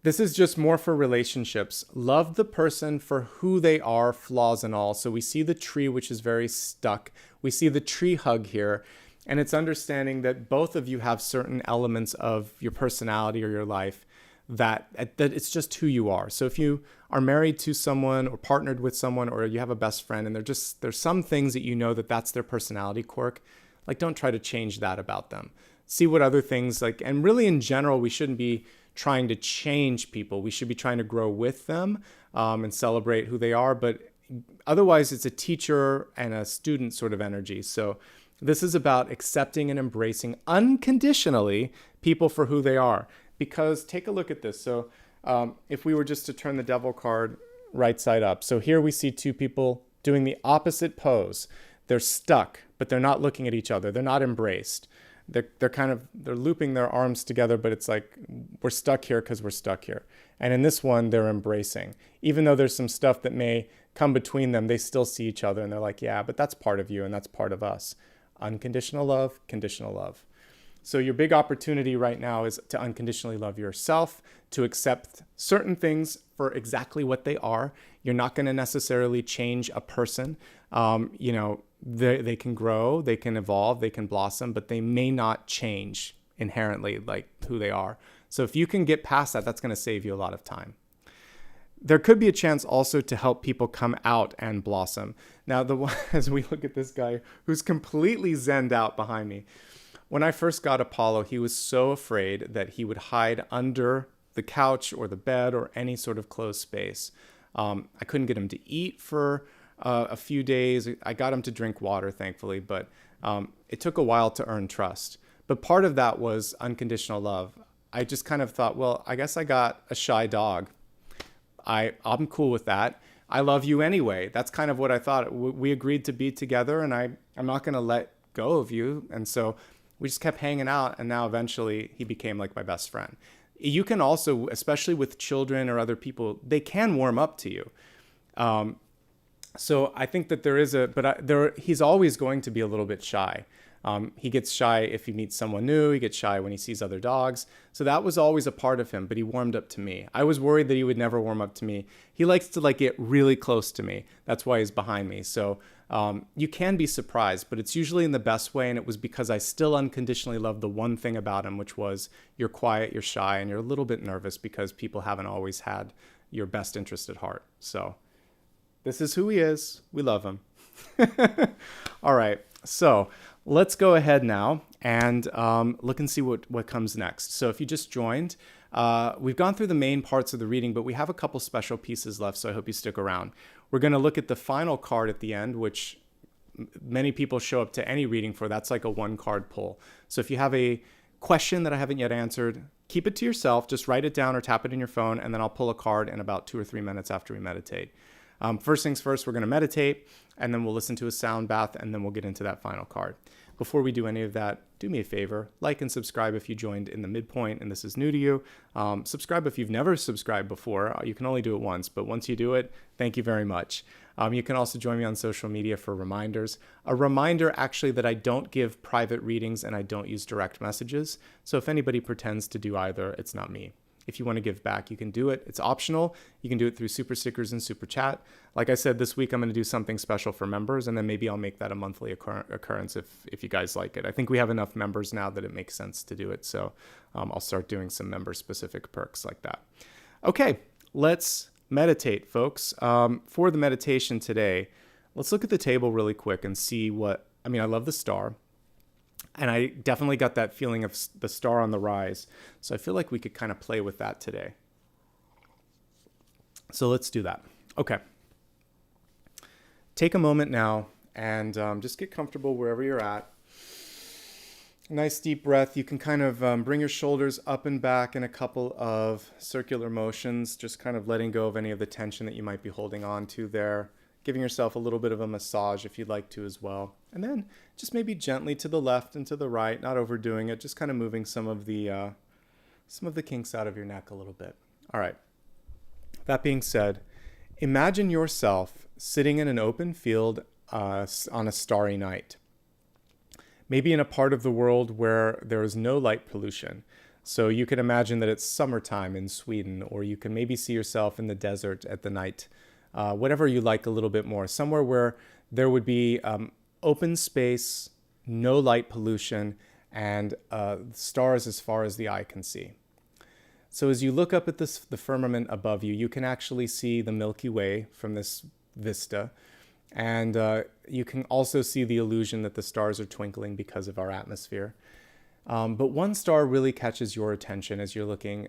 This is just more for relationships. Love the person for who they are, flaws and all. So we see the tree, which is very stuck. We see the tree hug here. And it's understanding that both of you have certain elements of your personality or your life that it's just who you are. So if you are married to someone or partnered with someone, or you have a best friend and there's some things that you know that's their personality quirk, like don't try to change that about them. See what other things and really in general, we shouldn't be trying to change people. We should be trying to grow with them and celebrate who they are. But otherwise, it's a teacher and a student sort of energy. So this is about accepting and embracing unconditionally people for who they are. Because take a look at this. So if we were just to turn the devil card right side up. So here we see two people doing the opposite pose. They're stuck, but they're not looking at each other. They're not embraced. They're looping their arms together, but it's like we're stuck here because we're stuck here. And in this one, they're embracing. Even though there's some stuff that may come between them, they still see each other and they're like, yeah, but that's part of you and that's part of us. Unconditional love, conditional love. So your big opportunity right now is to unconditionally love yourself, to accept certain things for exactly what they are. You're not going to necessarily change a person. They can grow, they can evolve, they can blossom, but they may not change inherently like who they are. So if you can get past that, that's going to save you a lot of time. There could be a chance also to help people come out and blossom. Now, as we look at this guy who's completely zenned out behind me, when I first got Apollo, he was so afraid that he would hide under the couch or the bed or any sort of closed space. I couldn't get him to eat for a few days. I got him to drink water, thankfully, but it took a while to earn trust. But part of that was unconditional love. I just kind of thought, well, I guess I got a shy dog. I'm cool with that. I love you anyway. That's kind of what I thought. We agreed to be together, and I'm not going to let go of you. And so we just kept hanging out, and now eventually he became like my best friend. You can also, especially with children or other people, they can warm up to you. So I think that he's always going to be a little bit shy. He gets shy if he meets someone new. He gets shy when he sees other dogs. So that was always a part of him, but he warmed up to me. I was worried that he would never warm up to me. He likes to get really close to me. That's why he's behind me. So you can be surprised, but it's usually in the best way. And it was because I still unconditionally loved the one thing about him, which was you're quiet, you're shy, and you're a little bit nervous because people haven't always had your best interest at heart. So this is who he is. We love him. All right. So let's go ahead now and look and see what comes next. So if you just joined, we've gone through the main parts of the reading, but we have a couple special pieces left, so I hope you stick around. We're going to look at the final card at the end, which many people show up to any reading for. That's like a one-card pull. So if you have a question that I haven't yet answered, keep it to yourself. Just write it down or tap it in your phone, and then I'll pull a card in about 2 or 3 minutes after we meditate. First things first, we're going to meditate, and then we'll listen to a sound bath, and then we'll get into that final card. Before we do any of that, do me a favor, like and subscribe if you joined in the midpoint and this is new to you. Subscribe if you've never subscribed before. You can only do it once, but once you do it, thank you very much. You can also join me on social media for reminders. A reminder, actually, that I don't give private readings and I don't use direct messages. So if anybody pretends to do either, it's not me. If you want to give back, you can do it. It's optional. You can do it through SuperStickers and SuperChat. Like I said, this week I'm going to do something special for members, and then maybe I'll make that a monthly occurrence if you guys like it. I think we have enough members now that it makes sense to do it, so I'll start doing some member-specific perks like that. Okay, let's meditate, folks. For the meditation today, let's look at the table really quick and see I love the star. And I definitely got that feeling of the star on the rise. So I feel like we could kind of play with that today. So let's do that. Okay. Take a moment now and just get comfortable wherever you're at. Nice deep breath. You can kind of bring your shoulders up and back in a couple of circular motions, just kind of letting go of any of the tension that you might be holding on to there. Giving yourself a little bit of a massage if you'd like to as well. And then just maybe gently to the left and to the right, not overdoing it, just kind of moving some of the kinks out of your neck a little bit. All right. That being said, imagine yourself sitting in an open field on a starry night. Maybe in a part of the world where there is no light pollution. So you can imagine that it's summertime in Sweden, or you can maybe see yourself in the desert at the night, whatever you like a little bit more, somewhere where there would be open space, no light pollution, and stars as far as the eye can see. So as you look up at the firmament above you, you can actually see the Milky Way from this vista. And you can also see the illusion that the stars are twinkling because of our atmosphere. But one star really catches your attention as you're looking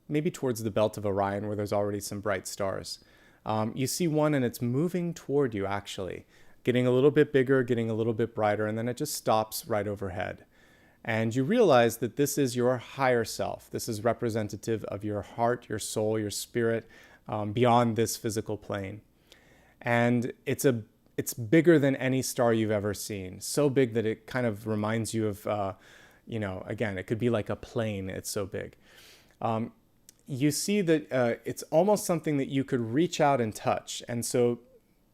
maybe towards the belt of Orion, where there's already some bright stars. You see one and it's moving toward you, actually, getting a little bit bigger, getting a little bit brighter, and then it just stops right overhead. And you realize that this is your higher self. This is representative of your heart, your soul, your spirit, beyond this physical plane. And it's bigger than any star you've ever seen. So big that it kind of reminds you of, again, it could be like a plane. It's so big. You see that it's almost something that you could reach out and touch. And so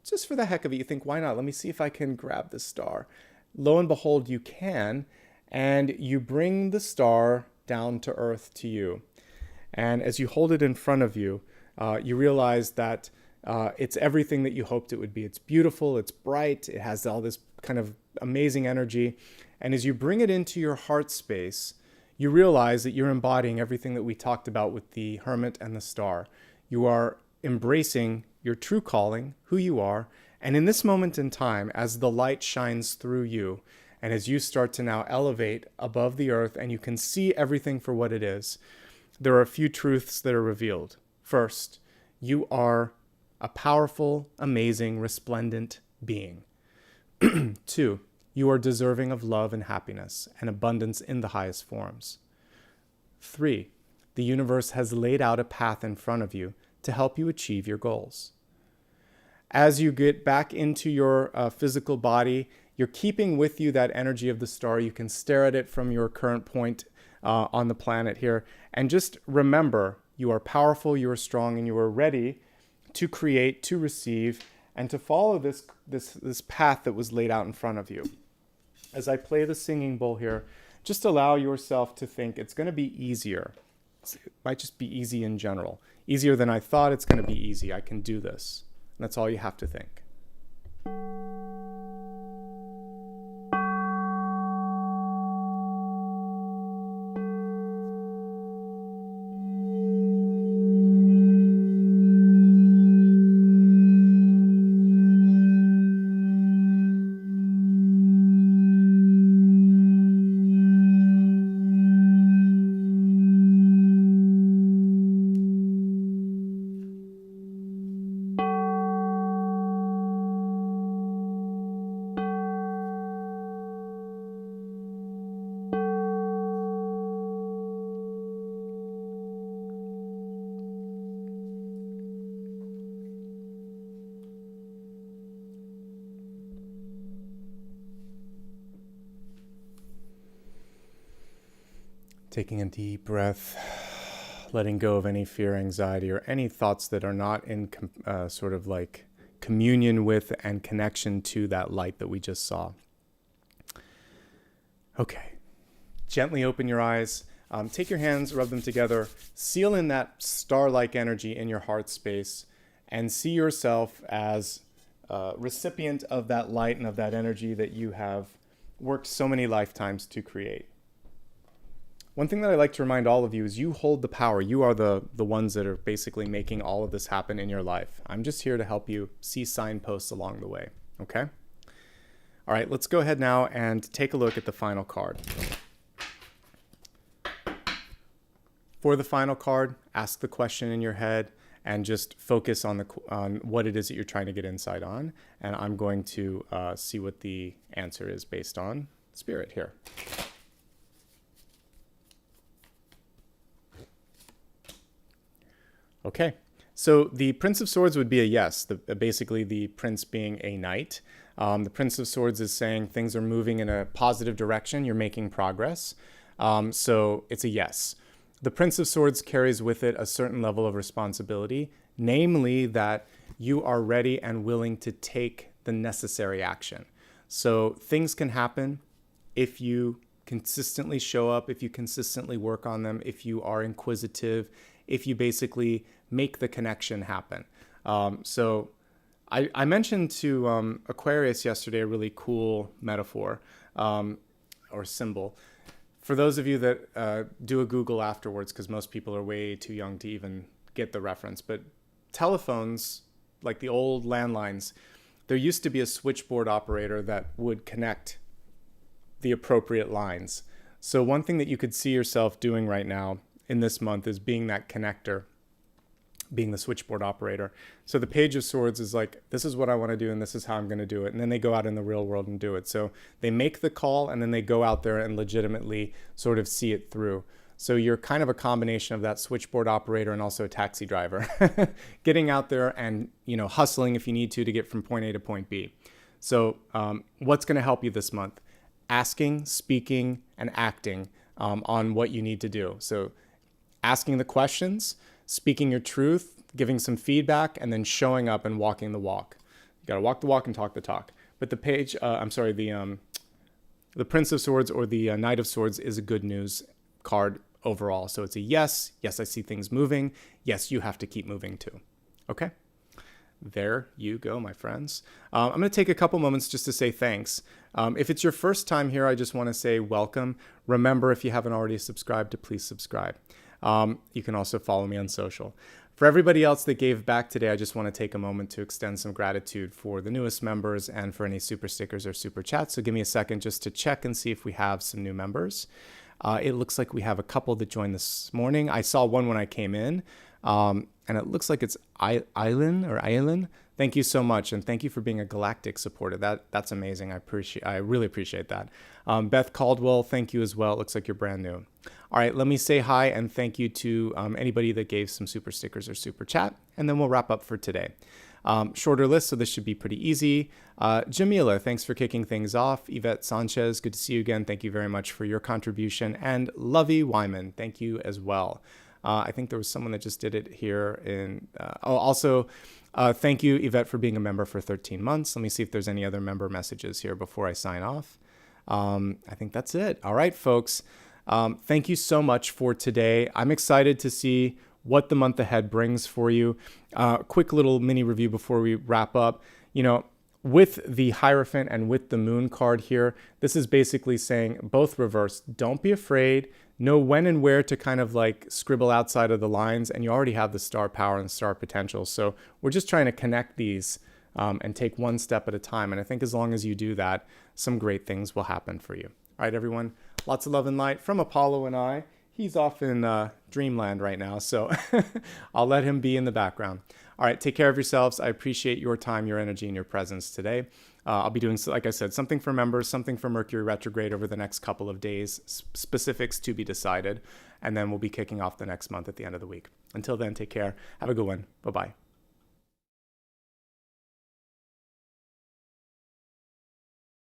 just for the heck of it, you think, why not? Let me see if I can grab this star. Lo and behold, you can. And you bring the star down to earth to you. And as you hold it in front of you, you realize that it's everything that you hoped it would be. It's beautiful, it's bright, it has all this kind of amazing energy. And as you bring it into your heart space, you realize that you're embodying everything that we talked about with the hermit and the star. You are embracing your true calling, who you are. And in this moment in time, as the light shines through you, and as you start to now elevate above the earth and you can see everything for what it is, there are a few truths that are revealed. First, you are a powerful, amazing, resplendent being. 2, you are deserving of love and happiness and abundance in the highest forms. 3, the universe has laid out a path in front of you to help you achieve your goals. As you get back into your physical body, you're keeping with you that energy of the star. You can stare at it from your current point on the planet here. And just remember, you are powerful, you are strong, and you are ready to create, to receive, and to follow this path that was laid out in front of you. As I play the singing bowl here, just allow yourself to think it's going to be easier. It might just be easy in general. Easier than I thought. It's going to be easy. I can do this. And that's all you have to think. Taking a deep breath, letting go of any fear, anxiety, or any thoughts that are not in sort of like communion with and connection to that light that we just saw. Okay, gently open your eyes, take your hands, rub them together, seal in that star-like energy in your heart space, and see yourself as a recipient of that light and of that energy that you have worked so many lifetimes to create. One thing that I like to remind all of you is you hold the power. You are the ones that are basically making all of this happen in your life. I'm just here to help you see signposts along the way, okay? All right, let's go ahead now and take a look at the final card. For the final card, ask the question in your head and just focus on what it is that you're trying to get insight on. And I'm going to see what the answer is based on spirit here. Okay, so the Prince of Swords would be a yes, basically the Prince being a knight. The Prince of Swords is saying things are moving in a positive direction, you're making progress, so it's a yes. The Prince of Swords carries with it a certain level of responsibility, namely that you are ready and willing to take the necessary action. So things can happen if you consistently show up, if you consistently work on them, if you are inquisitive, if you basically make the connection happen. So I mentioned to Aquarius yesterday a really cool metaphor or symbol. For those of you that do a Google afterwards, because most people are way too young to even get the reference, but telephones, like the old landlines, there used to be a switchboard operator that would connect the appropriate lines. So one thing that you could see yourself doing right now in this month is being that connector, being the switchboard operator. So the Page of Swords is like, this is what I want to do and this is how I'm going to do it. And then they go out in the real world and do it. So they make the call and then they go out there and legitimately sort of see it through. So you're kind of a combination of that switchboard operator and also a taxi driver, getting out there and, hustling if you need to get from point A to point B. So what's going to help you this month? Asking, speaking, and acting on what you need to do. So asking the questions, speaking your truth, giving some feedback, and then showing up and walking the walk. You got to walk the walk and talk the talk. But the Prince of Swords or the Knight of Swords is a good news card overall. So it's a yes. Yes, I see things moving. Yes, you have to keep moving too. Okay? There you go, my friends. I'm going to take a couple moments just to say thanks. If it's your first time here, I just want to say welcome. Remember, if you haven't already subscribed, to please subscribe. You can also follow me on social. For everybody else that gave back today, I just want to take a moment to extend some gratitude for the newest members and for any super stickers or super chats. So give me a second just to check and see if we have some new members. It looks like we have a couple that joined this morning. I saw one when I came in, and it looks like it's Eileen. Thank you so much, and thank you for being a galactic supporter. That's amazing. I really appreciate that. Beth Caldwell, thank you as well. It looks like you're brand new. All right, let me say hi and thank you to anybody that gave some super stickers or super chat, and then we'll wrap up for today. Shorter list, so this should be pretty easy. Jamila, thanks for kicking things off. Yvette Sanchez, good to see you again. Thank you very much for your contribution. And Lovey Wyman, thank you as well. I think there was someone that just did it here in... thank you, Yvette, for being a member for 13 months. Let me see if there's any other member messages here before I sign off. I think that's it. All right, folks. Thank you so much for today. I'm excited to see what the month ahead brings for you. Quick little mini review before we wrap up. With the Hierophant and with the Moon card here, this is basically saying, both reversed, don't be afraid, know when and where to kind of like scribble outside of the lines, and you already have the star power and star potential. So we're just trying to connect these and take one step at a time. And I think as long as you do that, some great things will happen for you. All right, everyone, lots of love and light from Apollo and I. He's off in dreamland right now, so I'll let him be in the background. All right, take care of yourselves. I appreciate your time, your energy, and your presence today. I'll be doing, like I said, something for members, something for Mercury retrograde over the next couple of days, specifics to be decided, and then we'll be kicking off the next month at the end of the week. Until then, take care. Have a good one. Bye-bye.